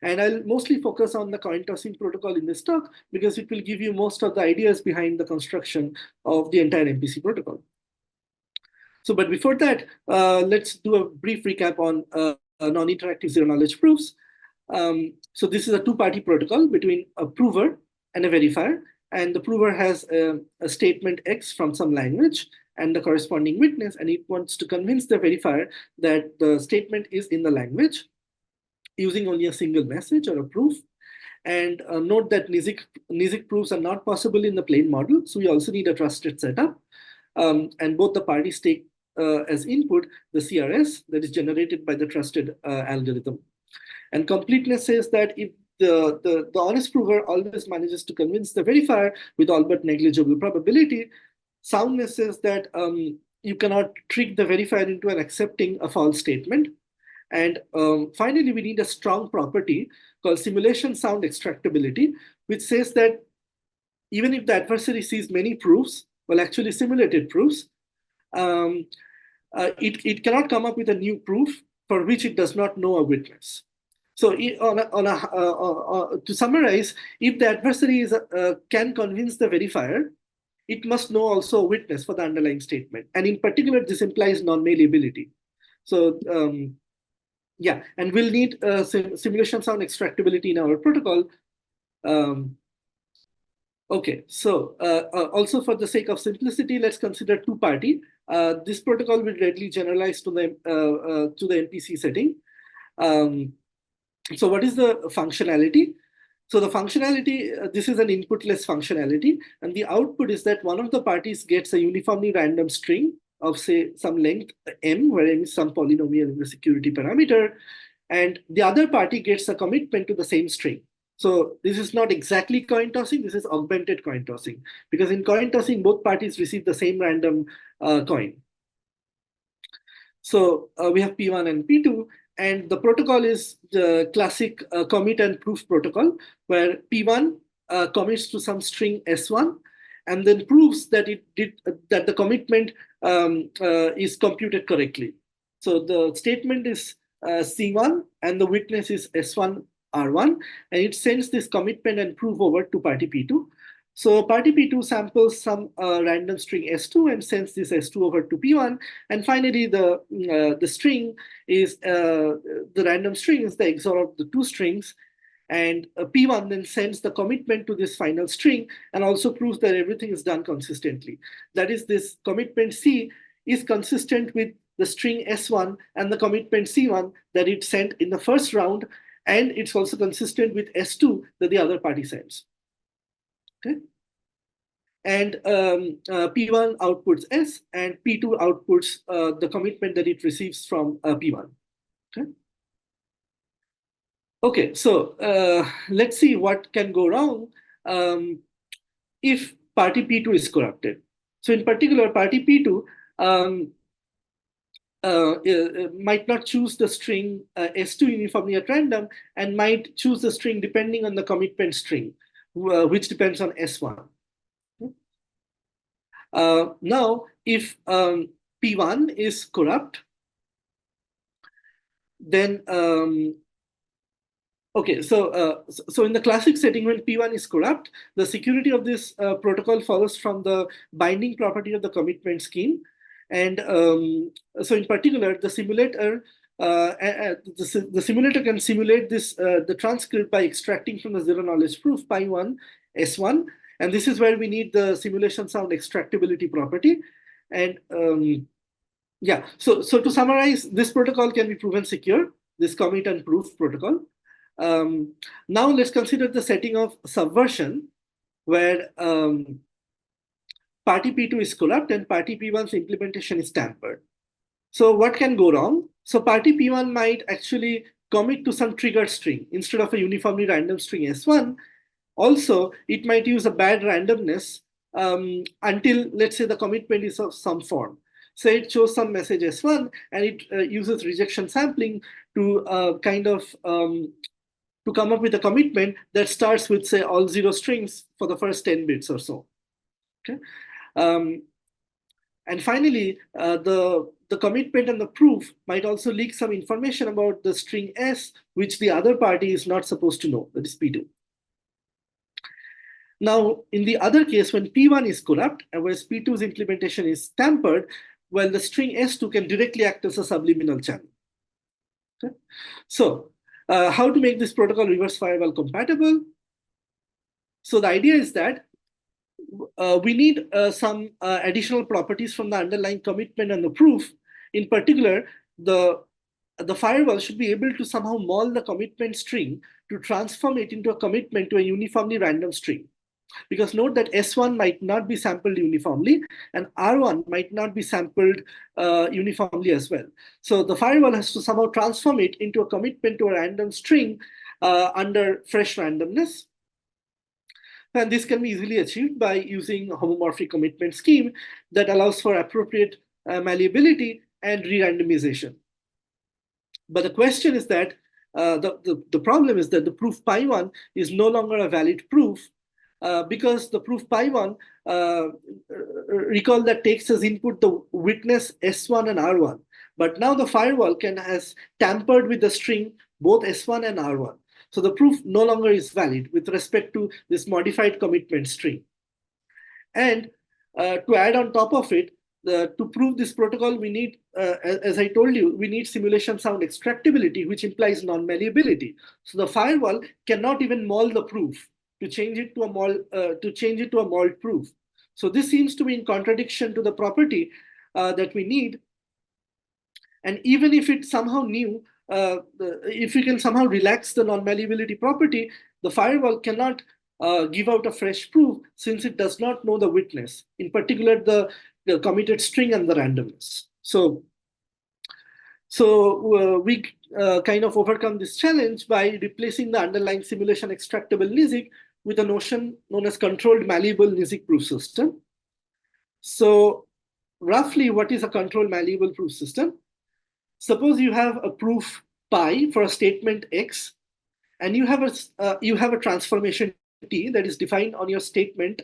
And I'll mostly focus on the coin tossing protocol in this talk because it will give you most of the ideas behind the construction of the entire MPC protocol. So, but before that, let's do a brief recap on non-interactive zero-knowledge proofs. So this is a two-party protocol between a prover and a verifier, and the prover has a statement X from some language and the corresponding witness, and it wants to convince the verifier that the statement is in the language using only a single message or a proof. And note that NIZK proofs are not possible in the plain model, so we also need a trusted setup. And both the parties take as input the CRS that is generated by the trusted algorithm. And completeness says that if the honest prover always manages to convince the verifier with all but negligible probability, soundness says that you cannot trick the verifier into accepting a false statement. And finally, we need a strong property called simulation sound extractability, which says that even if the adversary sees many proofs, well, actually simulated proofs, it cannot come up with a new proof for which it does not know a witness. So to summarize, if the adversary can convince the verifier, it must know also a witness for the underlying statement. And in particular, this implies non-malleability. So yeah, and we'll need simulation sound extractability in our protocol. Okay, so also for the sake of simplicity, let's consider two-party. This protocol will readily generalize to the NPC setting. So what is the functionality? So the functionality, this is an inputless functionality, and the output is that one of the parties gets a uniformly random string of, say, some length m, where m is some polynomial in the security parameter, and the other party gets a commitment to the same string. So this is not exactly coin tossing, this is augmented coin tossing, because in coin tossing, both parties receive the same random coin. So we have P1 and P2, and the protocol is the classic commit and proof protocol, where P1 commits to some string S1, and then proves that that the commitment is computed correctly. So the statement is C1, and the witness is S1 R1, and it sends this commitment and proof over to party P2. So party P2 samples some random string S2 and sends this S2 over to P1. And finally, the string is the random string is the XOR of the two strings. And P1 then sends the commitment to this final string and also proves that everything is done consistently. That is, this commitment C is consistent with the string S1 and the commitment C1 that it sent in the first round. And it's also consistent with S2 that the other party sends. Okay. And P1 outputs S, and P2 outputs the commitment that it receives from P1. Okay. Okay, so let's see what can go wrong if party P2 is corrupted. So in particular, party P2 might not choose the string S2 uniformly at random, and might choose the string depending on the commitment string, which depends on S1. Now, if P1 is corrupt, then okay, so in the classic setting, when P1 is corrupt, the security of this protocol follows from the binding property of the commitment scheme. And so in particular, the simulator the simulator can simulate this the transcript by extracting from the zero knowledge proof Pi1 S1, and this is where we need the simulation sound extractability property. And yeah, so to summarize, this protocol can be proven secure, this commit and proof protocol. Now let's consider the setting of subversion, where party P2 is corrupt and party P1's implementation is tampered. So what can go wrong? So party P1 might actually commit to some triggered string instead of a uniformly random string S1. Also, it might use a bad randomness until, let's say, the commitment is of some form. So it shows some message S1 and it uses rejection sampling to kind of to come up with a commitment that starts with, say, all 0 strings for the first 10 bits or so. Okay. And finally, the commitment and the proof might also leak some information about the string S, which the other party is not supposed to know, that is P2. Now, in the other case, when P1 is corrupt, and whereas P2's implementation is tampered, while the string S2 can directly act as a subliminal channel. Okay? So how to make this protocol reverse firewall compatible? So the idea is that we need some additional properties from the underlying commitment and the proof. In particular, the firewall should be able to somehow maul the commitment string to transform it into a commitment to a uniformly random string. Because note that S1 might not be sampled uniformly and R1 might not be sampled uniformly as well. So the firewall has to somehow transform it into a commitment to a random string under fresh randomness. And this can be easily achieved by using a homomorphic commitment scheme that allows for appropriate malleability and re-randomization. But the question is that the problem is that the proof pi1 is no longer a valid proof because the proof pi1, recall that takes as input the witness S1 and R1. But now the firewall has tampered with the string both S1 and R1. So the proof no longer is valid with respect to this modified commitment string. And to add on top of it, to prove this protocol, we need, as I told you, we need simulation sound extractability, which implies non-malleability. So the firewall cannot even maul the proof to change it to a mauled proof. So this seems to be in contradiction to the property that we need. And even if it somehow knew, if we can somehow relax the non-malleability property, the firewall cannot give out a fresh proof since it does not know the witness, in particular the committed string and the randomness. So we kind of overcome this challenge by replacing the underlying simulation extractable NISIC with a notion known as controlled malleable NISIC proof system. So roughly, what is a controlled malleable proof system? Suppose you have a proof pi for a statement X, and you have a transformation T that is defined on your statement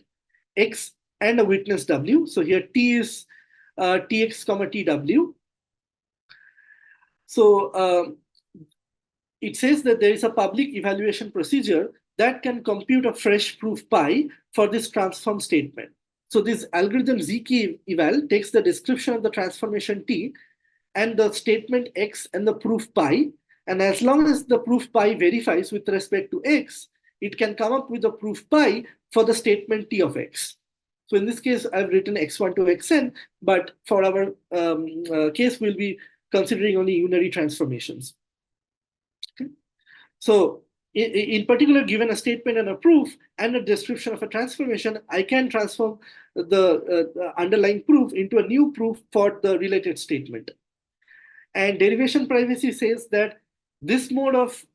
X and a witness W. So here T is Tx, Tw. So it says that there is a public evaluation procedure that can compute a fresh proof pi for this transform statement. So this algorithm zk eval takes the description of the transformation T and the statement X and the proof pi. And as long as the proof pi verifies with respect to X, it can come up with a proof pi for the statement T of X. So in this case, I've written X1 to Xn, but for our case, we'll be considering only unary transformations. Okay. So in particular, given a statement and a proof and a description of a transformation, I can transform the underlying proof into a new proof for the related statement. And derivation privacy says that this mode of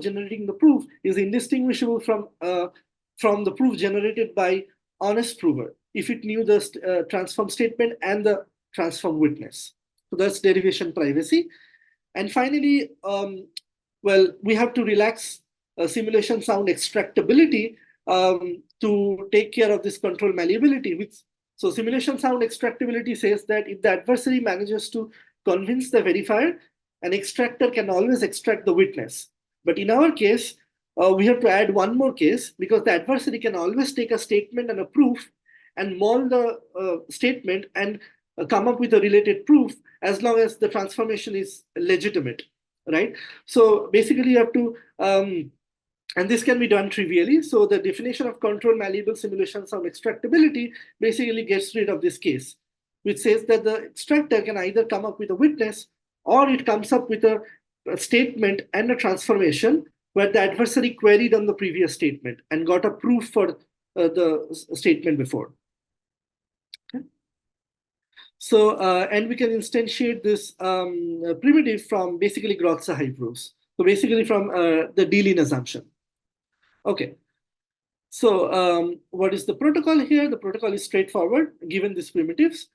generating the proof is indistinguishable from the proof generated by honest prover if it knew the transform statement and the transform witness. So that's derivation privacy. And finally, well, we have to relax simulation sound extractability to take care of this control malleability. So simulation sound extractability says that if the adversary manages to convince the verifier, an extractor can always extract the witness. But in our case, we have to add one more case because the adversary can always take a statement and a proof and maul the statement and come up with a related proof as long as the transformation is legitimate, right? So basically you have to, and this can be done trivially. So the definition of control malleable simulation sound extractability basically gets rid of this case, which says that the extractor can either come up with a witness or it comes up with a statement and a transformation where the adversary queried on the previous statement and got a proof for the statement before. Okay. So, and we can instantiate this primitive from basically Grotz-Sahai proofs. So basically from the Dealing assumption. Okay. So what is the protocol here? The protocol is straightforward, given these primitives.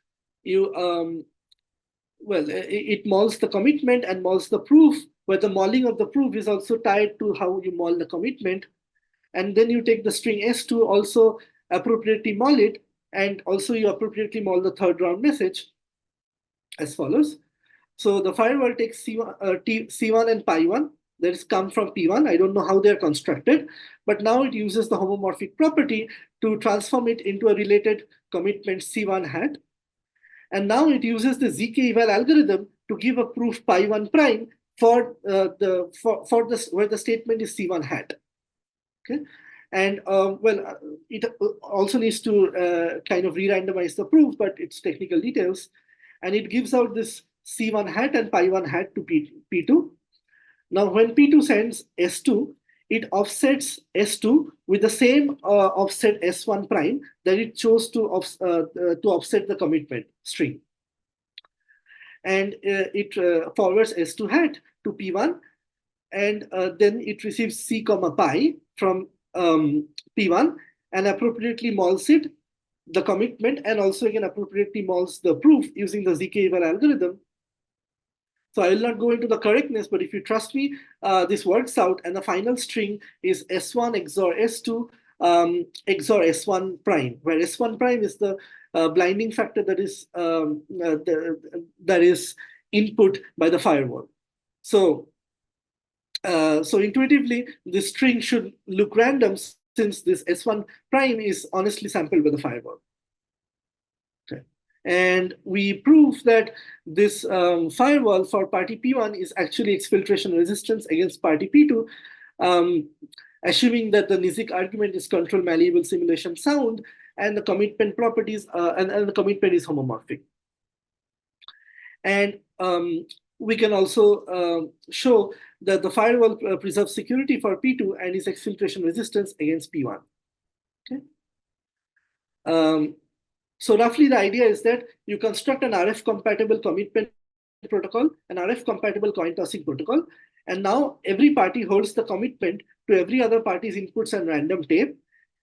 Well, it mauls the commitment and mauls the proof, where the mauling of the proof is also tied to how you maul the commitment. And then you take the string S2, also appropriately maul it, and also you appropriately maul the third round message as follows. So the firewall takes C1 and pi1 that is come from P1. I don't know how they're constructed, but now it uses the homomorphic property to transform it into a related commitment C1 hat. And now it uses the ZK eval algorithm to give a proof pi1 prime for where the statement is C1 hat. Okay, and it also needs to kind of re-randomize the proof, but it's technical details, and it gives out this C1 hat and pi1 hat to P2. Now, when P2 sends S2, it offsets S2 with the same offset S1 prime that it chose to offset the commitment string. And it forwards S2 hat to P1, and then it receives C comma pi from P1 and appropriately mols it, the commitment, and also again appropriately mols the proof using the ZK eval algorithm. So I will not go into the correctness, but if you trust me, this works out, and the final string is S1 XOR S2 XOR S1 prime, where S1 prime is the blinding factor that is input by the firewall. So intuitively, this string should look random since this S1 prime is honestly sampled by the firewall. Okay. And we prove that this firewall for party P1 is actually exfiltration resistance against party P2, assuming that the NIZK argument is control malleable simulation sound, and the commitment properties and the commitment is homomorphic. And we can also show that the firewall preserves security for P2 and is exfiltration resistance against P1. Okay. So roughly the idea is that you construct an RF-compatible commitment protocol, an RF-compatible coin tossing protocol, and now every party holds the commitment to every other party's inputs and random tape,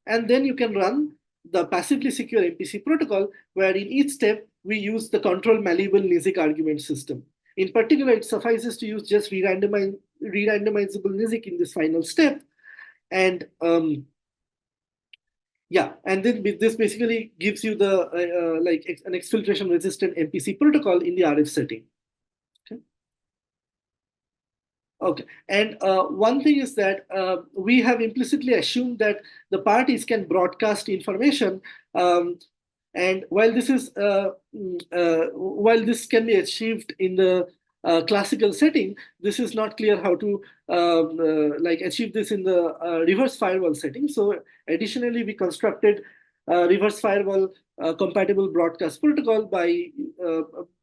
and then you can run the passively secure MPC protocol, where in each step we use the control malleable NIZK argument system. In particular, it suffices to use just re-randomizable NIZK in this final step, and yeah, and then this basically gives you the like an exfiltration resistant MPC protocol in the RF setting. Okay. Okay, and one thing is that we have implicitly assumed that the parties can broadcast information, and while this can be achieved in the classical setting, this is not clear how to like achieve this in the reverse firewall setting. So additionally, we constructed reverse firewall compatible broadcast protocol by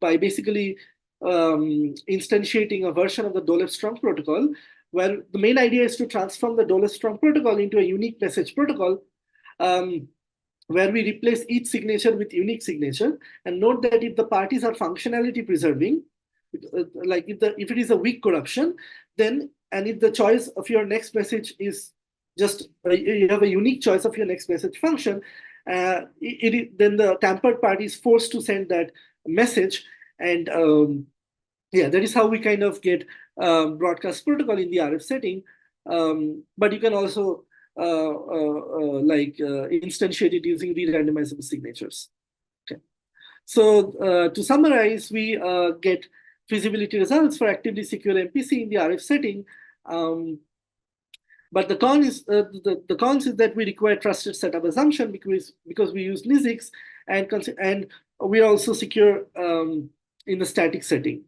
basically instantiating a version of the Dolev-Strong protocol, where the main idea is to transform the Dolev-Strong protocol into a unique message protocol, where we replace each signature with unique signature. And note that if the parties are functionality preserving, like if it is a weak corruption, then, and if the choice of your next message is just you have a unique choice of your next message function, then the tampered party is forced to send that message. And yeah, that is how we kind of get broadcast protocol in the RF setting. But you can also instantiate it using re-randomizable signatures. Okay. So to summarize, we get feasibility results for actively secure MPC in the RF setting. But the con is the cons is that we require trusted setup assumption because we use NIZKs, and we are also secure in the static setting.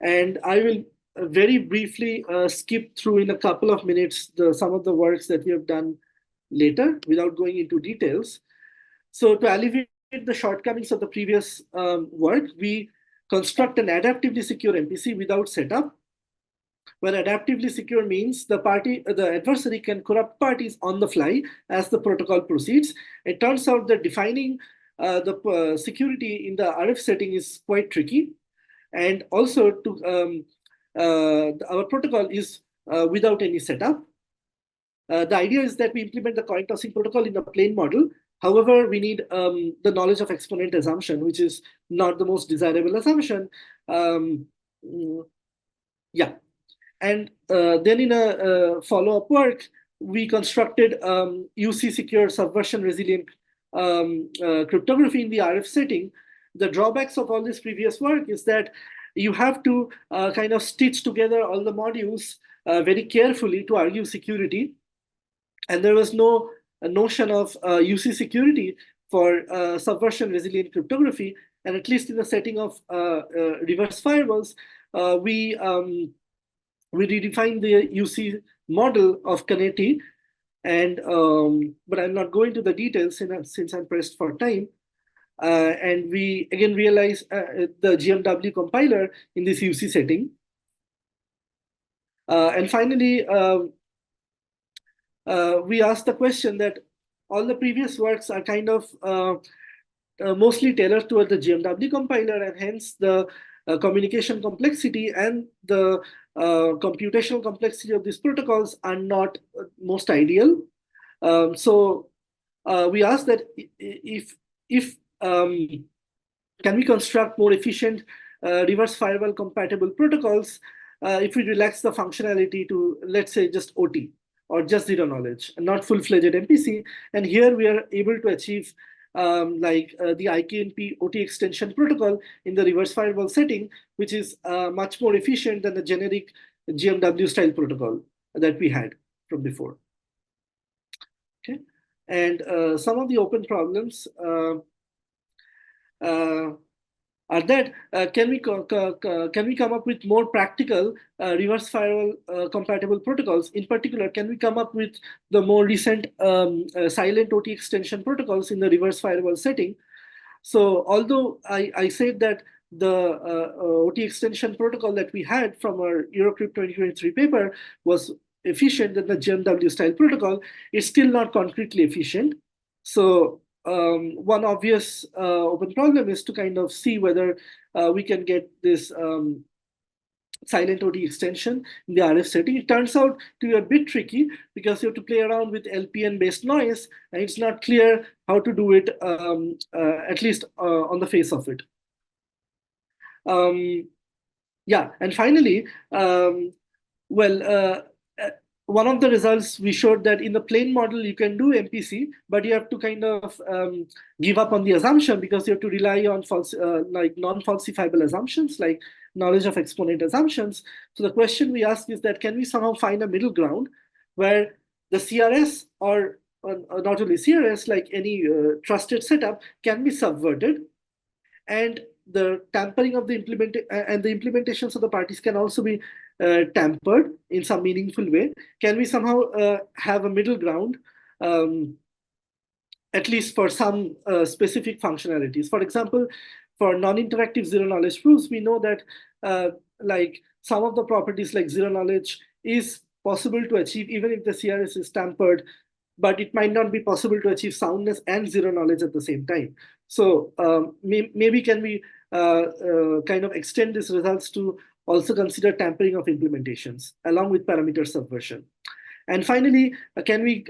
And I will very briefly skip through in a couple of minutes some of the works that we have done later without going into details. So to alleviate the shortcomings of the previous work, we construct an adaptively secure MPC without setup, where adaptively secure means the adversary can corrupt parties on the fly as the protocol proceeds. It turns out that defining the security in the RF setting is quite tricky. And also our protocol is without any setup. The idea is that we implement the coin tossing protocol in the plain model. However, we need the knowledge of exponent assumption, which is not the most desirable assumption. Yeah. And then in a follow-up work, we constructed UC secure subversion resilient cryptography in the RF setting. The drawbacks of all this previous work is that you have to kind of stitch together all the modules very carefully to argue security. And there was no notion of UC security for subversion resilient cryptography. and at least in the setting of reverse firewalls, we redefined the UC model of Caneti, and but I'm not going to the details since I'm pressed for time. And we again realize the GMW compiler in this UC setting. And finally, we asked the question that all the previous works are kind of mostly tailored toward the GMW compiler, and hence the communication complexity and the computational complexity of these protocols are not most ideal. So we asked that if can we construct more efficient reverse firewall compatible protocols if we relax the functionality to, let's say, just OT or just zero knowledge, and not full-fledged MPC. And here we are able to achieve the IKNP OT extension protocol in the reverse firewall setting, which is much more efficient than the generic GMW style protocol that we had from before. Okay, and some of the open problems are that can we come up with more practical reverse firewall compatible protocols? In particular, can we come up with the more recent silent OT extension protocols in the reverse firewall setting? So although I said that the OT extension protocol that we had from our Eurocrypt 2023 paper was efficient than the GMW style protocol, it's still not concretely efficient. So one obvious open problem is to kind of see whether we can get this silent OT extension in the RF setting. It turns out to be a bit tricky because you have to play around with LPN-based noise, and it's not clear how to do it, at least on the face of it. Yeah, and finally, one of the results we showed that in the plain model you can do MPC, but you have to kind of give up on the assumption because you have to rely on non-falsifiable assumptions like knowledge of exponent assumptions. So the question we ask is that can we somehow find a middle ground where the CRS or not only CRS, like any trusted setup, can be subverted, and the tampering of the implementations of the parties can also be tampered in some meaningful way. Can we somehow have a middle ground, at least for some specific functionalities? For example, for non-interactive zero knowledge proofs, we know that like some of the properties like zero knowledge is possible to achieve even if the CRS is tampered, but it might not be possible to achieve soundness and zero knowledge at the same time. So maybe can we kind of extend these results to also consider tampering of implementations along with parameter subversion? And finally, can we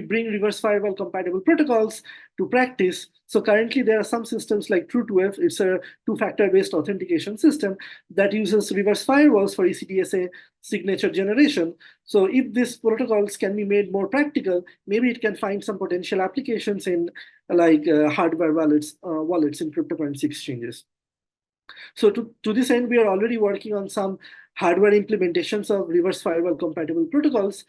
bring reverse firewall compatible protocols to practice? So currently there are some systems like True2F, it's a two-factor based authentication system that uses reverse firewalls for ECDSA signature generation. So if these protocols can be made more practical, maybe it can find some potential applications in like hardware wallets in cryptocurrency exchanges. So to this end, we are already working on some hardware implementations of reverse firewall compatible protocols.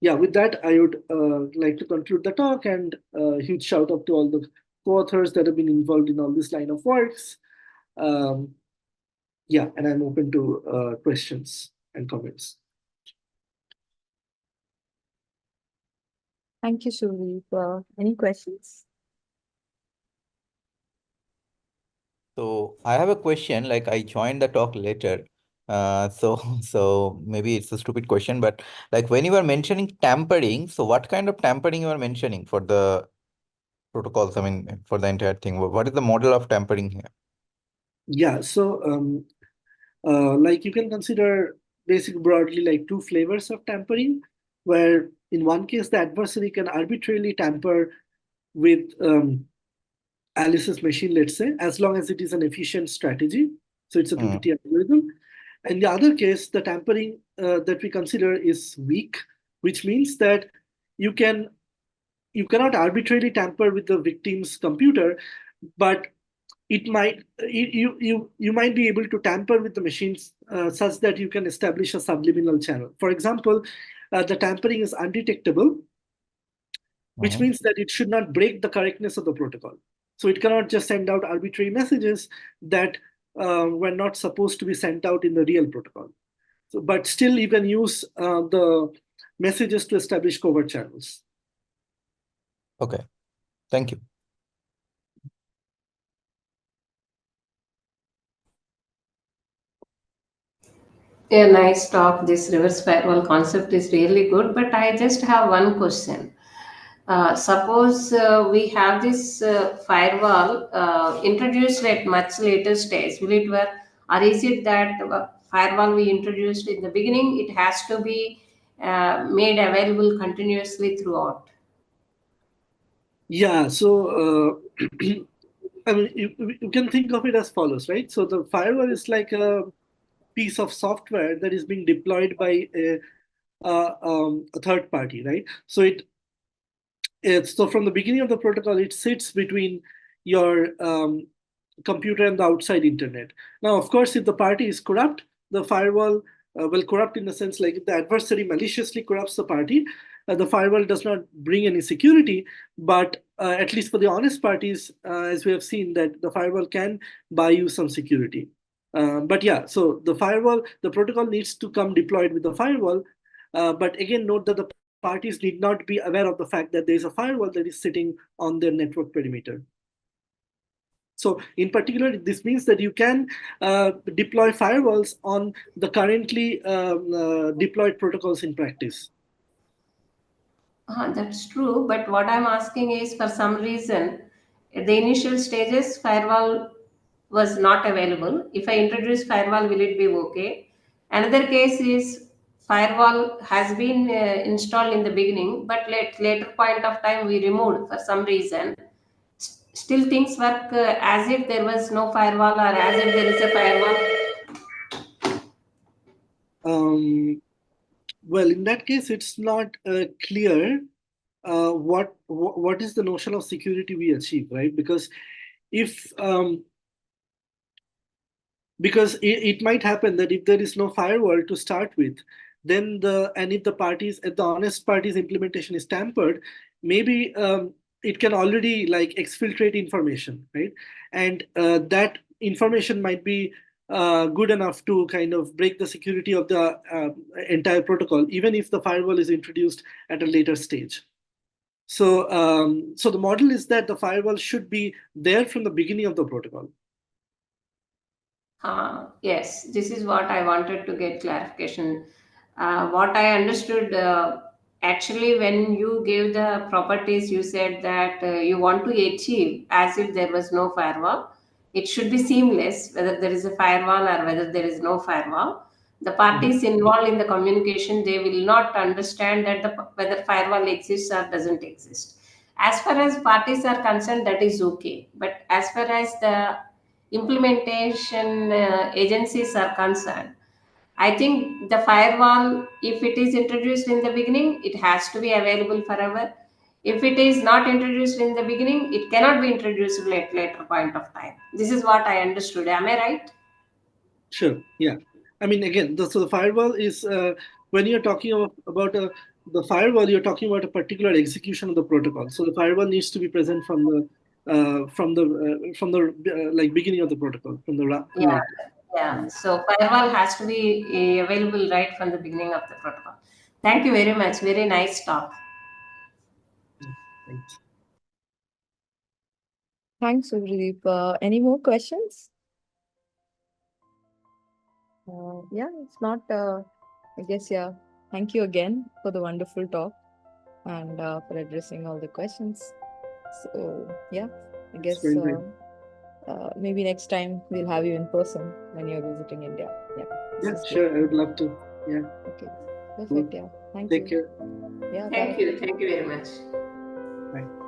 Yeah, with that, I would like to conclude the talk, and a huge shout out to all the co-authors that have been involved in all this line of works. Yeah, and I'm open to questions and comments. Thank you, Suvradip. Any questions? So I have a question, like I joined the talk later. So maybe it's a stupid question, but like when you were mentioning tampering, so what kind of tampering you are mentioning for the protocols? I mean, for the entire thing, what is the model of tampering here? Yeah, so like you can consider broadly like two flavors of tampering, where in one case the adversary can arbitrarily tamper with Alice's machine, let's say, as long as it is an efficient strategy. So it's a PPT algorithm. In the other case, the tampering that we consider is weak, which means that you cannot arbitrarily tamper with the victim's computer, but you might be able to tamper with the machines such that you can establish a subliminal channel. For example, the tampering is undetectable, which means that it should not break the correctness of the protocol. So it cannot just send out arbitrary messages that were not supposed to be sent out in the real protocol. So, but still, you can use the messages to establish covert channels. Okay, thank you. A nice talk. This reverse firewall concept is really good, but I just have one question. Suppose we have this firewall introduced at much later stage. Will it work, or is it that firewall we introduced in the beginning, it has to be made available continuously throughout? Yeah, so I mean, you can think of it as follows, right? So the firewall is like a piece of software that is being deployed by a third party, right? So so from the beginning of the protocol, it sits between your computer and the outside internet. Now, of course, if the party is corrupt, the firewall will corrupt in the sense like if the adversary maliciously corrupts the party, the firewall does not bring any security, but at least for the honest parties, as we have seen, that the firewall can buy you some security. But yeah, so the protocol needs to come deployed with the firewall. But again, note that the parties need not be aware of the fact that there is a firewall that is sitting on their network perimeter. So in particular, this means that you can deploy firewalls on the currently deployed protocols in practice. That's true, but what I'm asking is, for some reason, at the initial stages, firewall was not available. If I introduce firewall, will it be okay? Another case is firewall has been installed in the beginning, but later point of time we removed for some reason. Still things work as if there was no firewall, or as if there is a firewall. Well, in that case, it's not clear what is the notion of security we achieve, right? Because if it might happen that if there is no firewall to start with, then if the honest party's implementation is tampered, maybe it can already like exfiltrate information, right? And that information might be good enough to kind of break the security of the entire protocol, even if the firewall is introduced at a later stage. So, so the model is that the firewall should be there from the beginning of the protocol. Yes, this is what I wanted to get clarification. What I understood, actually, when you gave the properties, you said that you want to achieve as if there was no firewall. It should be seamless, whether there is a firewall or whether there is no firewall. The parties involved in the communication, they will not understand that whether firewall exists or doesn't exist. As far as parties are concerned, that is okay. But as far as the implementation agencies are concerned, I think the firewall, if it is introduced in the beginning, it has to be available forever. If it is not introduced in the beginning, it cannot be introduced at later point of time. This is what I understood. Am I right? Sure. Yeah. I mean, again, so the firewall is when you're talking about the firewall, you're talking about a particular execution of the protocol. So the firewall needs to be present from the like beginning of the protocol, from the Yeah. So firewall has to be available right from the beginning of the protocol. Thank you very much. Very nice talk. Thanks. Thanks, Suvradip. Any more questions? Yeah, it's not. I guess, yeah. Thank you again for the wonderful talk and for addressing all the questions. So, yeah, I guess maybe next time we'll have you in person when you're visiting India. Yeah. Yeah, sure. I would love to. Yeah. Okay. Perfect. Yeah. Thank you. Take care. Yeah. Thank bye. you. Thank you very much. Bye.